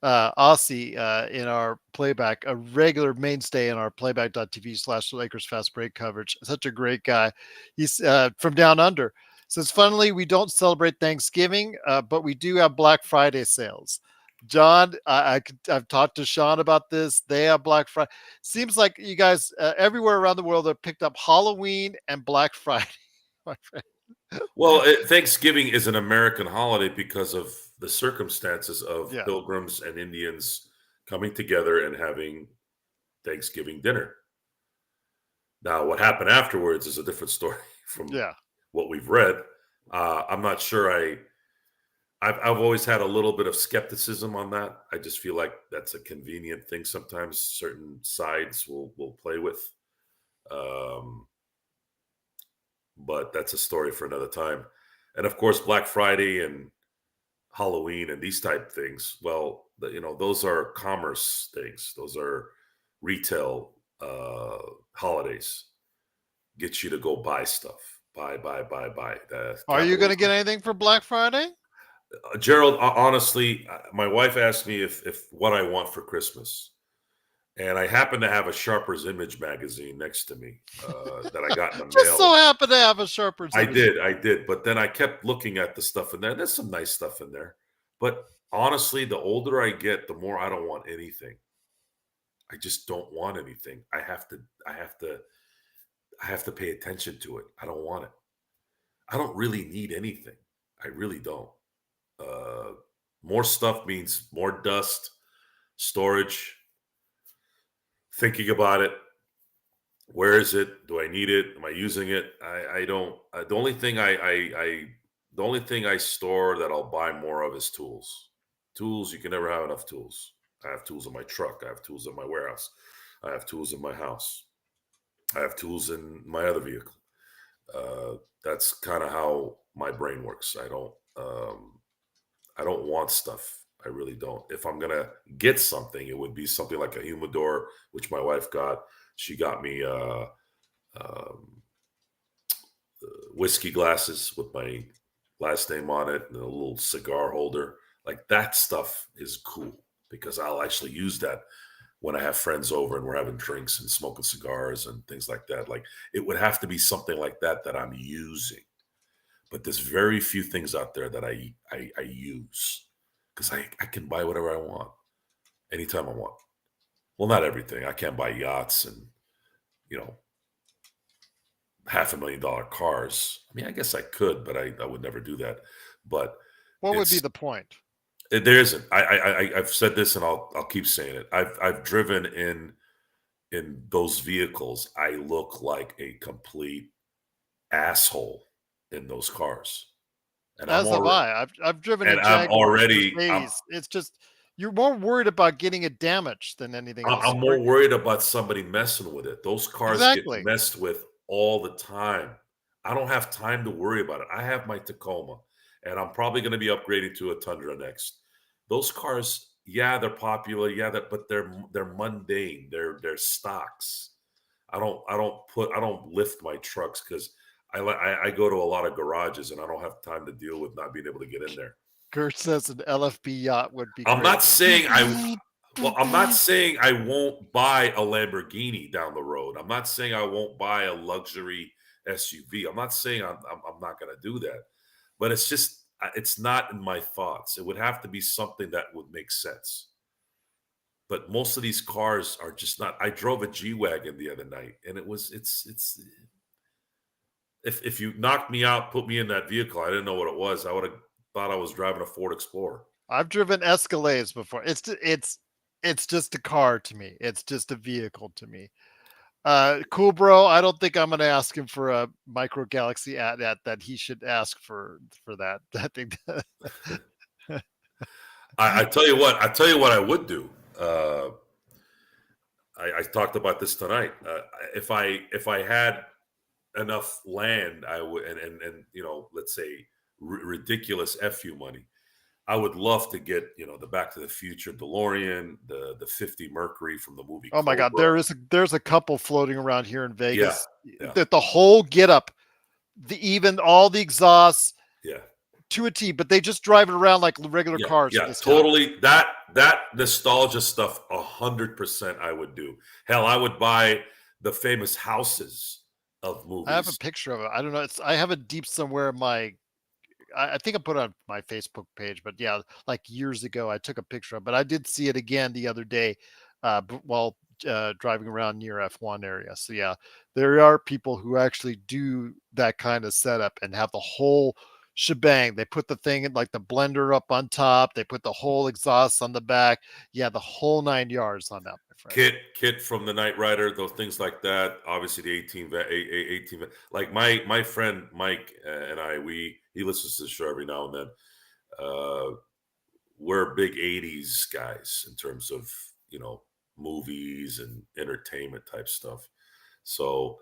Aussie in our playback, a regular mainstay in our playback.tv/Lakers fast break coverage. Such a great guy. He's from down under. Says, funnily, we don't celebrate Thanksgiving, but we do have Black Friday sales. John, I've talked to Sean about this. They have Black Friday. Seems like you guys everywhere around the world have picked up Halloween and Black Friday. my friend. Well, Thanksgiving is an American holiday because of the circumstances of Yeah, pilgrims and Indians coming together and having Thanksgiving dinner. Now, what happened afterwards is a different story from yeah. what we've read. I'm not sure. I've always had a little bit of skepticism on that. I just feel like that's a convenient thing. Sometimes certain sides will play with, um, but that's a story for another time. And of course, Black Friday and Halloween and these type things. Well, those are commerce things. Those are retail holidays. Get you to go buy stuff. Buy. The Are you going to get capitalism. anything for Black Friday? Gerald, honestly, my wife asked me if what I want for Christmas, and I happen to have a Sharper's Image magazine next to me that I got in the Just so mail. happen to have a Sharper's image. I did, but then I kept looking at the stuff in there. There's some nice stuff in there, but honestly, the older I get, the more I don't want anything. I just don't want anything. I have to pay attention to it. I don't want it. I don't really need anything. I really don't. Uh, More stuff means more dust, storage, thinking about it. Where is it? Do I need it? Am I using it? I don't. The only thing I store that I'll buy more of is tools. Tools. You can never have enough tools. I have tools in my truck. I have tools in my warehouse. I have tools in my house. I have tools in my other vehicle. Uh, that's kind of how my brain works. I don't want stuff. I really don't. If I'm gonna get something, it would be something like a humidor, which my wife got. She got me um, whiskey glasses with my last name on it and a little cigar holder. Like that stuff is cool because I'll actually use that when I have friends over and we're having drinks and smoking cigars and things like that. Like it would have to be something like that that I'm using. But there's very few things out there that I use because I can buy whatever I want anytime I want. Well, not everything. I can't buy yachts and you know $500,000 cars. I mean, I guess I could, but I would never do that. But What would be it's the point? there isn't. I've said this and I'll keep saying it. I've driven in those vehicles. I look like a complete asshole in those cars, and As have I. I've driven a Jaguar and Mercedes. It's just you're more worried about getting it damaged than anything else. I'm more worried about somebody messing with it. Those cars get Exactly. messed with all the time. I don't have time to worry about it. I have my Tacoma, and I'm probably going to be upgrading to a Tundra next. Those cars, yeah, they're popular, yeah, but they're mundane. They're stocks. I don't lift my trucks because I go to a lot of garages and I don't have time to deal with not being able to get in there. Gert says an LFB yacht would be I'm great. not saying Beep, I beep, Well, beep, I'm not beep. saying I won't buy a Lamborghini down the road. I'm not saying I won't buy a luxury SUV. I'm not saying I'm not going to do that. But it's just it's not in my thoughts. It would have to be something that would make sense. But most of these cars are just not. I drove a G wagon the other night, and it's. If you knocked me out, put me in that vehicle, I didn't know what it was. I would have thought I was driving a Ford Explorer. I've driven Escalades before. It's just a car to me. It's just a vehicle to me. Cool, bro. I don't think I'm gonna ask him for a micro galaxy at that he should ask for that. I think I tell you what. I tell you what. I would do. Uh, I talked about this tonight. If I had enough land, I would and let's say ridiculous fu money, I would love to get the Back to the Future DeLorean, the 50 Mercury from the movie oh my god, Cobra. there's a couple floating around here in Yeah, Vegas yeah, that the whole get up, the even all the exhausts yeah, to a T, but they just drive it around like regular yeah, cars in yeah. this town. Totally. That nostalgia stuff, 100%. I would do. Hell, I would buy the famous houses of I have a movies. picture of it. I don't know. I have it deep somewhere in my I think I put it on my Facebook page, but yeah, like years ago, I took a picture of it. But I did see it again the other day, while driving around near F1 area. So yeah, there are people who actually do that kind of setup and have the whole shebang. They put the thing in like the blender up on top. They put the whole exhaust on the back. Yeah, the whole 9 yards on that, my friend. Kit from the Knight Rider, those things like that. Obviously, the 18, like my friend Mike and I, he listens to the show every now and then. Uh, we're big '80s guys in terms of movies and entertainment type stuff. So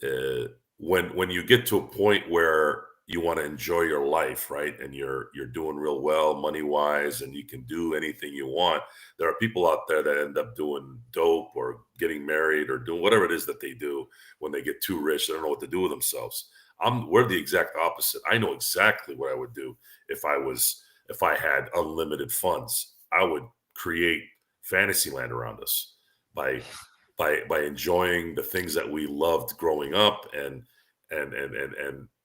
uh, when you get to a point where you want to enjoy your life, right, and you're doing real well money wise, and you can do anything you want, there are people out there that end up doing dope or getting married or doing whatever it is that they do when they get too rich. They don't know what to do with themselves. We're the exact opposite. I know exactly what I would do if I had unlimited funds. I would create fantasy land around us by by enjoying the things that we loved growing up and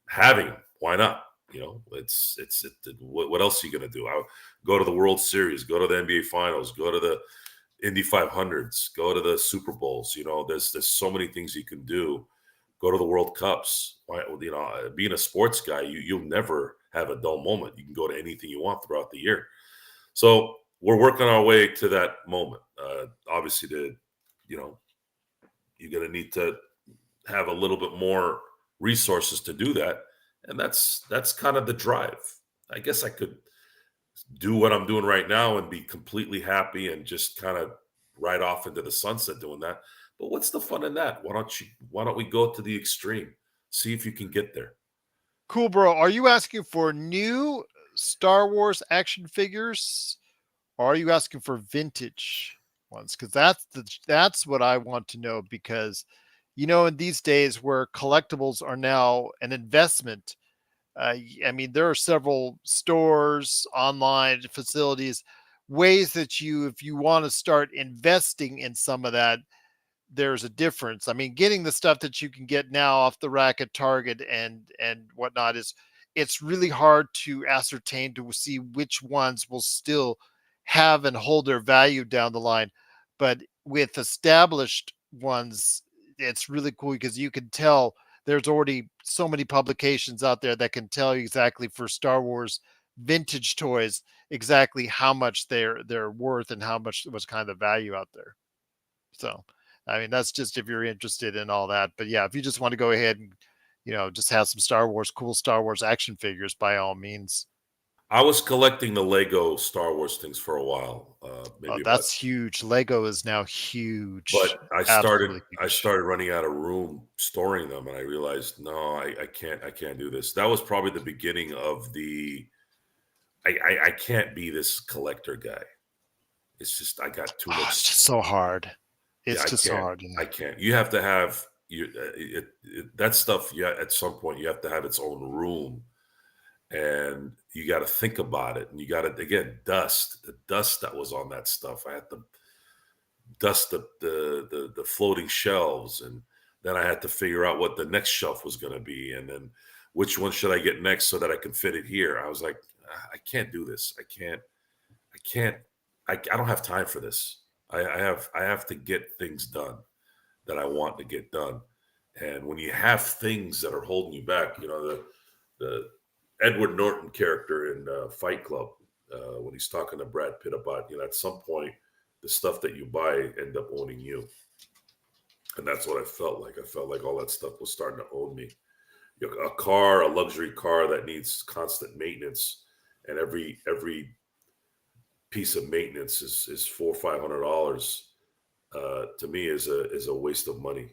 having them. Why not? What else are you going to do? I go to the World Series, go to the NBA Finals, go to the Indy 500s, go to the Super Bowls. There's so many things you can do. Go to the World Cups. Why, being a sports guy, you'll never have a dull moment. You can go to anything you want throughout the year. So we're working our way to that moment. Obviously, you know, you're going to need to have a little bit more resources to do that, and that's kind of the drive. I guess I could do what I'm doing right now and be completely happy and just kind of ride off into the sunset doing that. But what's the fun in that? Why don't we go to the extreme? See if you can get there. Cool, bro. Are you asking for new Star Wars action figures, or are you asking for vintage ones? Because that's what I want to know. Because in these days where collectibles are now an investment, I mean, there are several stores, online facilities, ways that if you want to start investing in some of that, there's a difference. I mean, getting the stuff that you can get now off the rack at Target and whatnot it's really hard to ascertain to see which ones will still have and hold their value down the line. But with established ones, it's really cool because you can tell there's already so many publications out there that can tell you exactly for Star Wars vintage toys exactly how much they're worth and how much was kind of value out there. So, I mean, that's just if you're interested in all that. But yeah, if you just want to go ahead and, just have some cool Star Wars action figures, by all means. I was collecting the Lego Star Wars things for a while, Oh, maybe about. that's huge. Lego is now But huge, I started absolutely I huge. started running out of room storing them, and I realized, no, I can't do this. That was probably the beginning of the I can't be this collector guy. It's just I got too Oh, much. it's just so hard. Yeah, It's I just so can't. hard. Yeah. I can't. You have to have that stuff. Yeah, at some point you have to have its own room, and you got to think about it, and you got to again the dust that was on that stuff. I had to dust the floating shelves, and then I had to figure out what the next shelf was going to be, and then which one should I get next so that I can fit it here. I was like, I can't do this. I can't. I don't have time for this. I have to get things done that I want to get done. And when you have things that are holding you back, the Edward Norton character in Fight Club, when he's talking to Brad Pitt about, at some point, the stuff that you buy end up owning you. And that's what I felt like. I felt like all that stuff was starting to own me. A luxury car that needs constant maintenance, and every piece of maintenance is $400 or $500. To me, is a waste of money.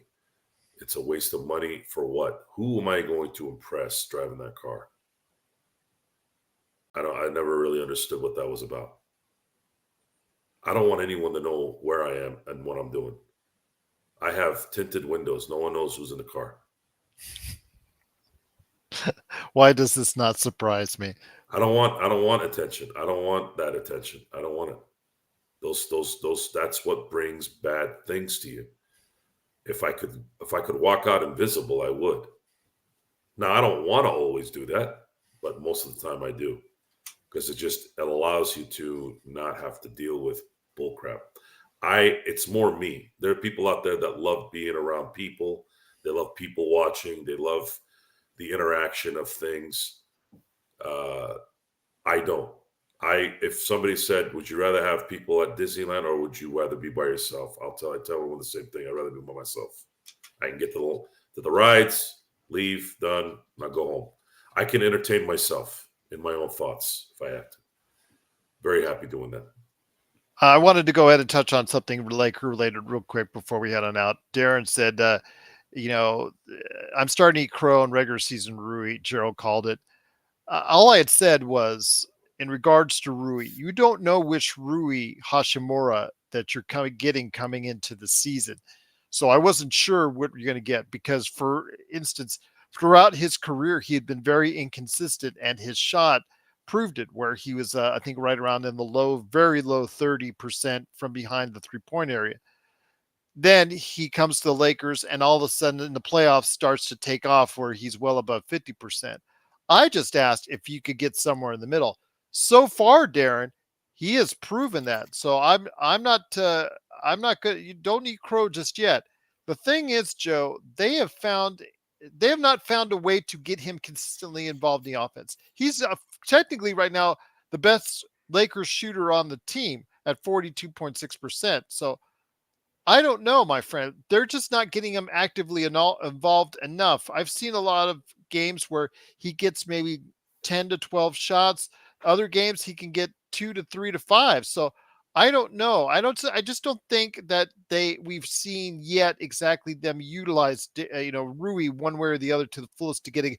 It's a waste of money for what? Who am I going to impress driving that car? I never really understood what that was about. I don't want anyone to know where I am and what I'm doing. I have tinted windows. No one knows who's in the car. Why does this not surprise me? I don't want attention. I don't want that attention. I don't want it. Those that's what brings bad things to you. If I could walk out invisible, I would. Now I don't want to always do that, but most of the time I do, because it allows you to not have to deal with bullcrap. It's more me. There are people out there that love being around people. They love people watching. They love the interaction of things. Uh, I don't. If somebody said, "Would you rather have people at Disneyland or would you rather be by yourself?" I tell everyone the same thing. I'd rather be by myself. I can get to the rides, leave, done, now go home. I can entertain myself in my own thoughts if I have to. Very happy doing that. I wanted to go ahead and touch on something Laker related real quick before we head on out. Darren said, I'm starting to eat crow in regular season Rui. Gerald called it. All I had said was, in regards to Rui, you don't know which Rui Hashimura that you're coming into the season. So I wasn't sure what you're going to get because, for instance, throughout his career, he had been very inconsistent, and his shot proved it. Where he was, I think, right around in the very low 30% from behind the 3 point area. Then he comes to the Lakers, and all of a sudden in the playoffs starts to take off where he's well above 50%. I just asked if you could get somewhere in the middle. So far, Darren, he has proven that. So I'm not good. You don't need Crow just yet. The thing is, Joe, they have not found a way to get him consistently involved in the offense. He's technically right now the best Lakers shooter on the team at 42.6%. So I don't know, my friend. They're just not getting him actively involved enough. I've seen a lot of games where he gets maybe 10 to 12 shots. Other games he can get 2 to 3 to 5. So I don't know. I just don't think that we've seen yet exactly them utilize Rui one way or the other to the fullest to get a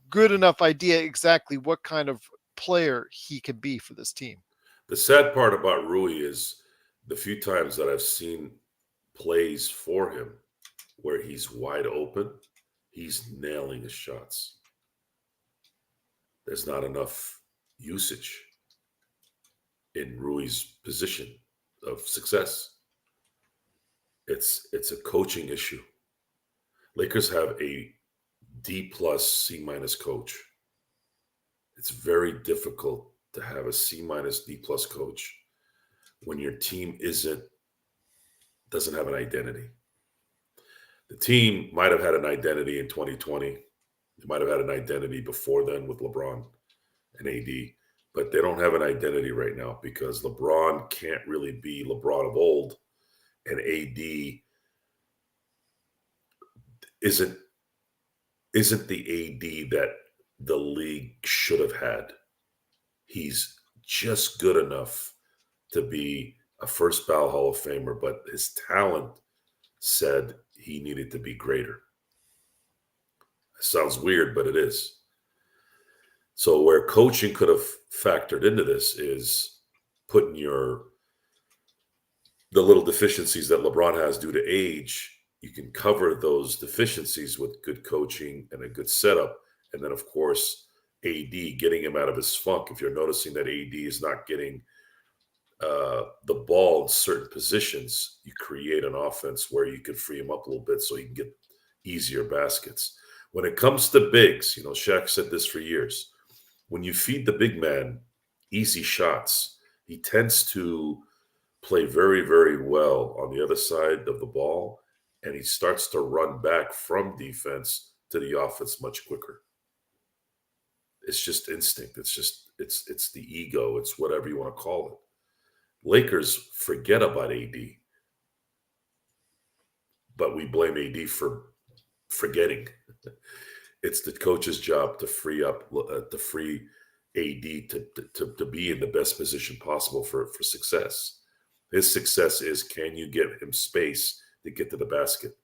good enough idea exactly what kind of player he can be for this team. The sad part about Rui is the few times that I've seen plays for him where he's wide open, he's nailing his shots. There's not enough usage in Rui's position of success. It's a coaching issue. Lakers have a D plus C minus coach. It's very difficult to have a C minus D plus coach when your team doesn't have an identity. The team might have had an identity in 2020. They might have had an identity before then with LeBron and AD, but they don't have an identity right now because LeBron can't really be LeBron of old, and AD isn't the AD that the league should have had. He's just good enough to be a first ballot Hall of Famer, but his talent said he needed to be greater. It sounds weird, but it is. So where coaching could have factored into this is putting the little deficiencies that LeBron has due to age. You can cover those deficiencies with good coaching and a good setup. And then, of course, AD, getting him out of his funk. If you're noticing that AD is not getting the ball in certain positions, you create an offense where you can free him up a little bit so he can get easier baskets. When it comes to bigs, Shaq said this for years. When you feed the big man easy shots, he tends to play very, very well on the other side of the ball, and he starts to run back from defense to the offense much quicker. It's just instinct. It's the ego. It's whatever you want to call it. Lakers forget about AD, but we blame AD for forgetting. It's the coach's job to free AD to be in the best position possible for success. His success is, can you give him space to get to the basket?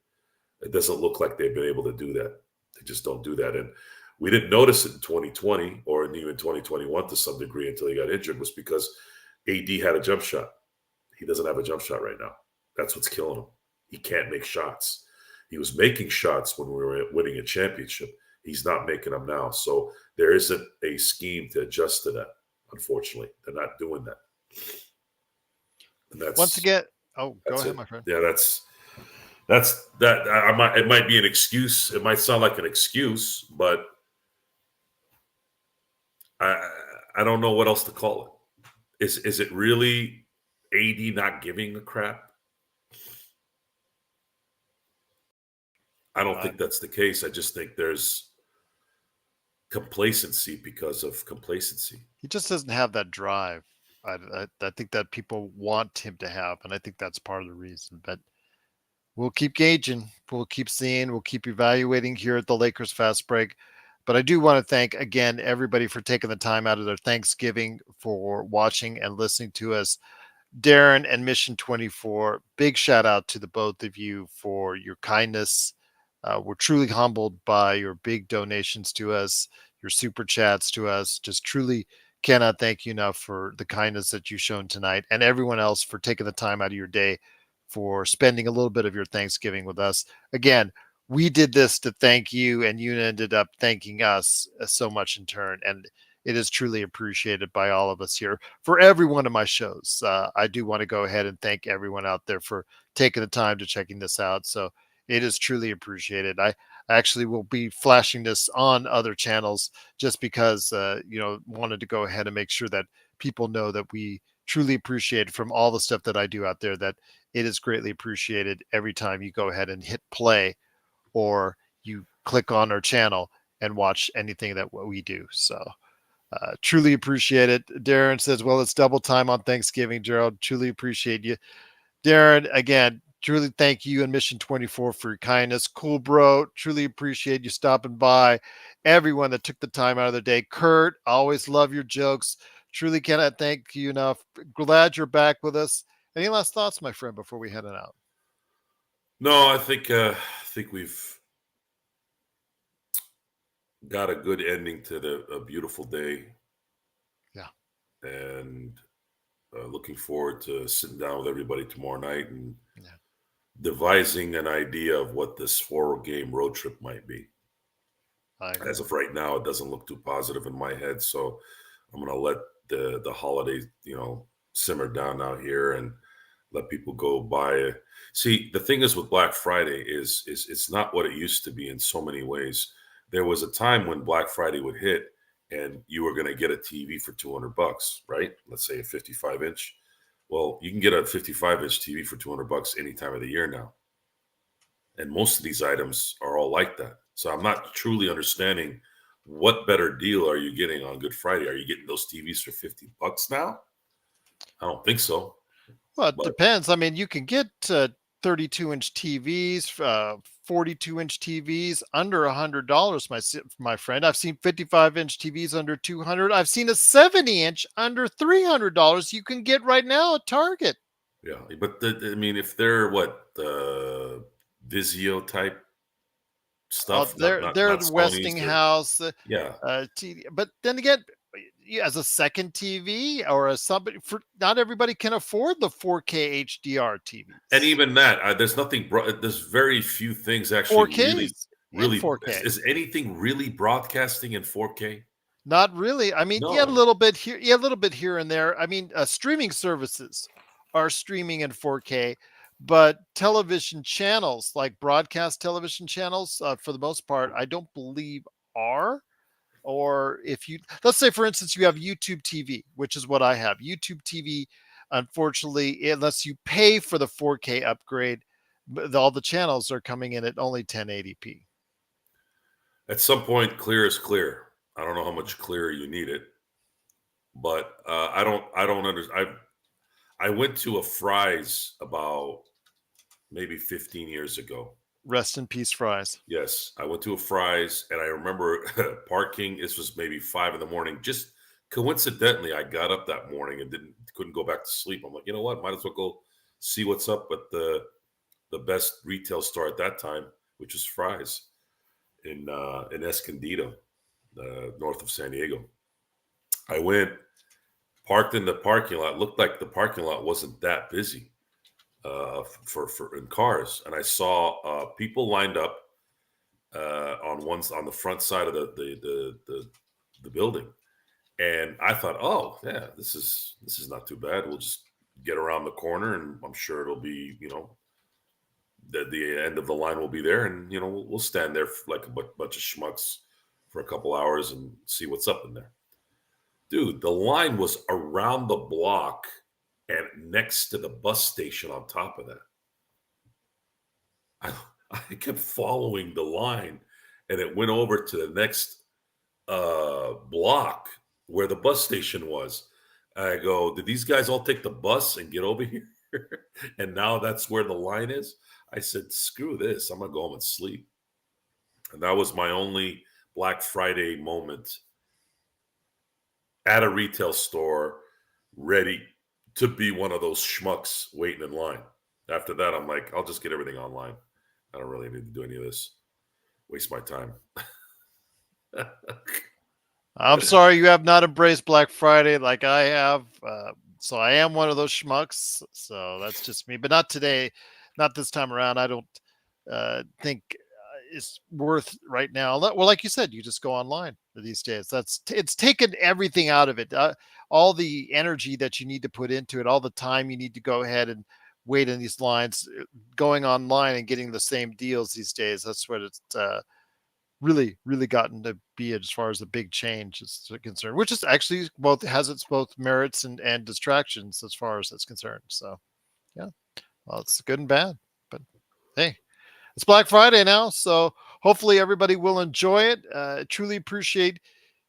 It doesn't look like they've been able to do that. They just don't do that. And we didn't notice it in 2020 or even 2021 to some degree until he got injured, was because AD had a jump shot. He doesn't have a jump shot right now. That's what's killing him. He can't make shots. He was making shots when we were winning a championship. He's not making them now. So there isn't a scheme to adjust to that. Unfortunately, they're not doing that. And Once again, go ahead, my friend. Yeah, that's that. It might be an excuse. It might sound like an excuse, but I don't know what else to call it. Is it really AD not giving a crap? I don't Uh, think that's the case. I just think there's complacency because of complacency. he just doesn't have that drive. I think that people want him to have, and I think that's part of the reason. But we'll keep gauging, we'll keep seeing, we'll keep evaluating here at the Lakers Fast Break. But I do want to thank again everybody for taking the time out of their Thanksgiving for watching and listening to us. Darren and Mission 24, big shout out to the both of you for your kindness. We're truly humbled by your big donations to us, your super chats to us. Just truly cannot thank you enough for the kindness that you've shown tonight, and everyone else for taking the time out of your day for spending a little bit of your Thanksgiving with us. Again, we did this to thank you, and you ended up thanking us so much in turn. And it is truly appreciated by all of us here for every one of my shows. I do want to go ahead and thank everyone out there for taking the time to checking this out. So it is truly appreciated. I actually will be flashing this on other channels just because, wanted to go ahead and make sure that people know that we truly appreciate from all the stuff that I do out there, that it is greatly appreciated every time you go ahead and hit play or you click on our channel and watch anything that we do. So truly appreciate it. Darren says, well, it's double time on Thanksgiving, Gerald. Truly appreciate you. Darren, again, truly thank you and Mission 24 for your kindness. Cool, bro. Truly appreciate you stopping by. Everyone that took the time out of their day. Kurt, always love your jokes. Truly cannot thank you enough. Glad you're back with us. Any last thoughts, my friend, before we head on out? No, I think we've got a good ending to a beautiful day, Yeah. and looking forward to sitting down with everybody tomorrow night and Yeah. devising an idea of what this 4 game road trip might be. I As agree. of right now, it doesn't look too positive in my head, so I'm gonna let the holidays, simmer down out here and let people go buy. See, the thing is with Black Friday is it's not what it used to be in so many ways. There was a time when Black Friday would hit and you were going to get a TV for $200, right? Let's say a 55 inch. Well, you can get a 55-inch TV for $200 any time of the year now. And most of these items are all like that. So I'm not truly understanding what better deal are you getting on Good Friday? Are you getting those TVs for $50 now? I don't think so. Well, it But depends. I mean, you can get 32-inch TVs, 42-inch TVs under $100, my friend. I've seen 55-inch TVs under 200. I've seen a 70-inch under $300. You can get right now at Target. yeah, but I mean, if they're what Vizio type stuff, not not They're not the Sony's, or Westinghouse yeah, TV. But then again, yeah, as a second TV or as somebody, for not everybody can afford the 4K HDR and TVs. even that, there's nothing. There's very few things actually really, 4Ks and really. 4K. Is anything really broadcasting in 4K? Not really. I mean, yeah, a No. little bit here, yeah, a little bit here and there. I mean, streaming services are streaming in 4K, but television channels, like broadcast television channels, for the most part, I don't believe are. Or if you, let's say, for instance, you have YouTube TV, which is what I have. YouTube TV, unfortunately, unless you pay for the 4K upgrade, all the channels are coming in at only 1080p. At some point, clear is clear. I don't know how much clearer you need it, but I don't understand. I went to a Fry's about maybe 15 years ago. Rest in peace, fries. Yes, I went to a Fry's and I remember parking. This was maybe 5 in the morning. Just coincidentally, I got up that morning and couldn't go back to sleep. I'm like, you know what? Might as well go see what's up at the best retail store at that time, which was Fry's in Escondido, north of San Diego. I went, parked in the parking lot. Looked like the parking lot wasn't that busy for in cars, and I saw people lined up on the front side of the building, and I thought, oh yeah, this is not too bad. We'll just get around the corner, and I'm sure it'll be the end of the line will be there, and we'll stand there like a bunch of schmucks for a couple hours and see what's up in there. Dude, the line was around the block and next to the bus station on top of that. I kept following the line, and it went over to the next block where the bus station was. I go, did these guys all take the bus and get over here? And now that's where the line is. I said, screw this. I'm gonna go home and sleep. And that was my only Black Friday moment at a retail store, ready to be one of those schmucks waiting in line. After that, I'm like, I'll just get everything online. I don't really need to do any of this. Waste my time. I'm sorry you have not embraced Black Friday like I have. So I am one of those schmucks. So that's just me, but not today, not this time around. I don't think it's worth right now. Well, like you said, you just go online these days. It's taken everything out of it. All the energy that you need to put into it, all the time you need to go ahead and wait in these lines, going online and getting the same deals these days. That's what it's really gotten to be as far as a big change is concerned, which is actually both has its both merits and distractions as far as that's concerned. So yeah, well, it's good and bad, but hey, it's Black Friday now, so hopefully everybody will enjoy it. Truly appreciate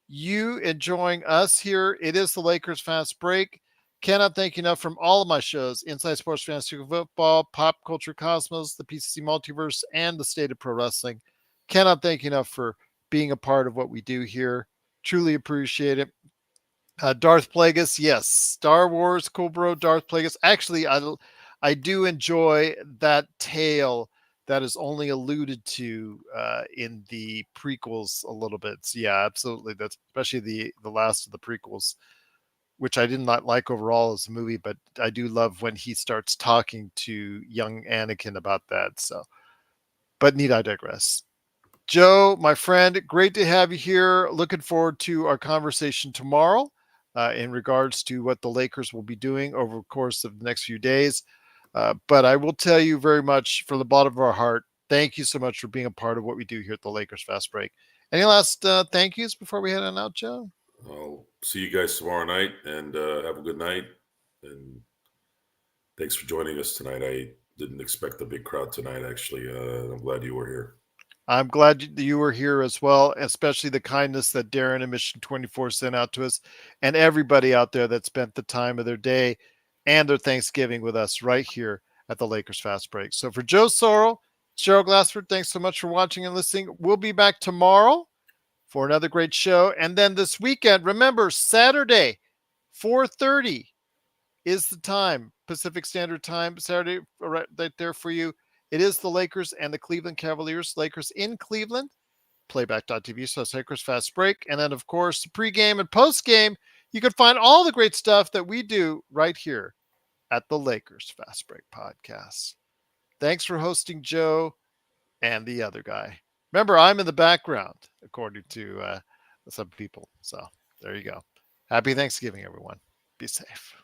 you enjoying us here. It is the Lakers Fast Break. Cannot thank you enough from all of my shows: Inside Sports Fantasy Football, Pop Culture Cosmos, the PCC Multiverse, and the State of Pro Wrestling. Cannot thank you enough for being a part of what we do here. Truly appreciate it. Darth Plagueis, yes, Star Wars, cool bro, Darth Plagueis. Actually, I do enjoy that tale that is only alluded to in the prequels a little bit. So yeah, absolutely. That's especially the last of the prequels, which I did not like overall as a movie, but I do love when he starts talking to young Anakin about that. So, but need I digress. Joe, my friend, great to have you here. Looking forward to our conversation tomorrow in regards to what the Lakers will be doing over the course of the next few days. But I will tell you very much from the bottom of our heart, thank you so much for being a part of what we do here at the Lakers Fast Break. Any last thank yous before we head on out, Joe? I'll see you guys tomorrow night, and have a good night. And thanks for joining us tonight. I didn't expect a big crowd tonight, actually. I'm glad you were here. I'm glad you were here as well, especially the kindness that Darren and Mission 24 sent out to us, and everybody out there that spent the time of their day and their Thanksgiving with us right here at the Lakers Fast Break. So for Joe Sorrell, Cheryl Glassford, thanks so much for watching and listening. We'll be back tomorrow for another great show. And then this weekend, remember, Saturday, 4:30 is the time, Pacific Standard Time, Saturday, right there for you. It is the Lakers and the Cleveland Cavaliers. Lakers in Cleveland, playback.tv, so Lakers Fast Break. And then, of course, pregame and postgame, you can find all the great stuff that we do right here at the Lakers Fast Break podcast. Thanks for hosting Joe and the other guy. Remember, I'm in the background, according to some people. So there you go. Happy Thanksgiving, everyone. Be safe.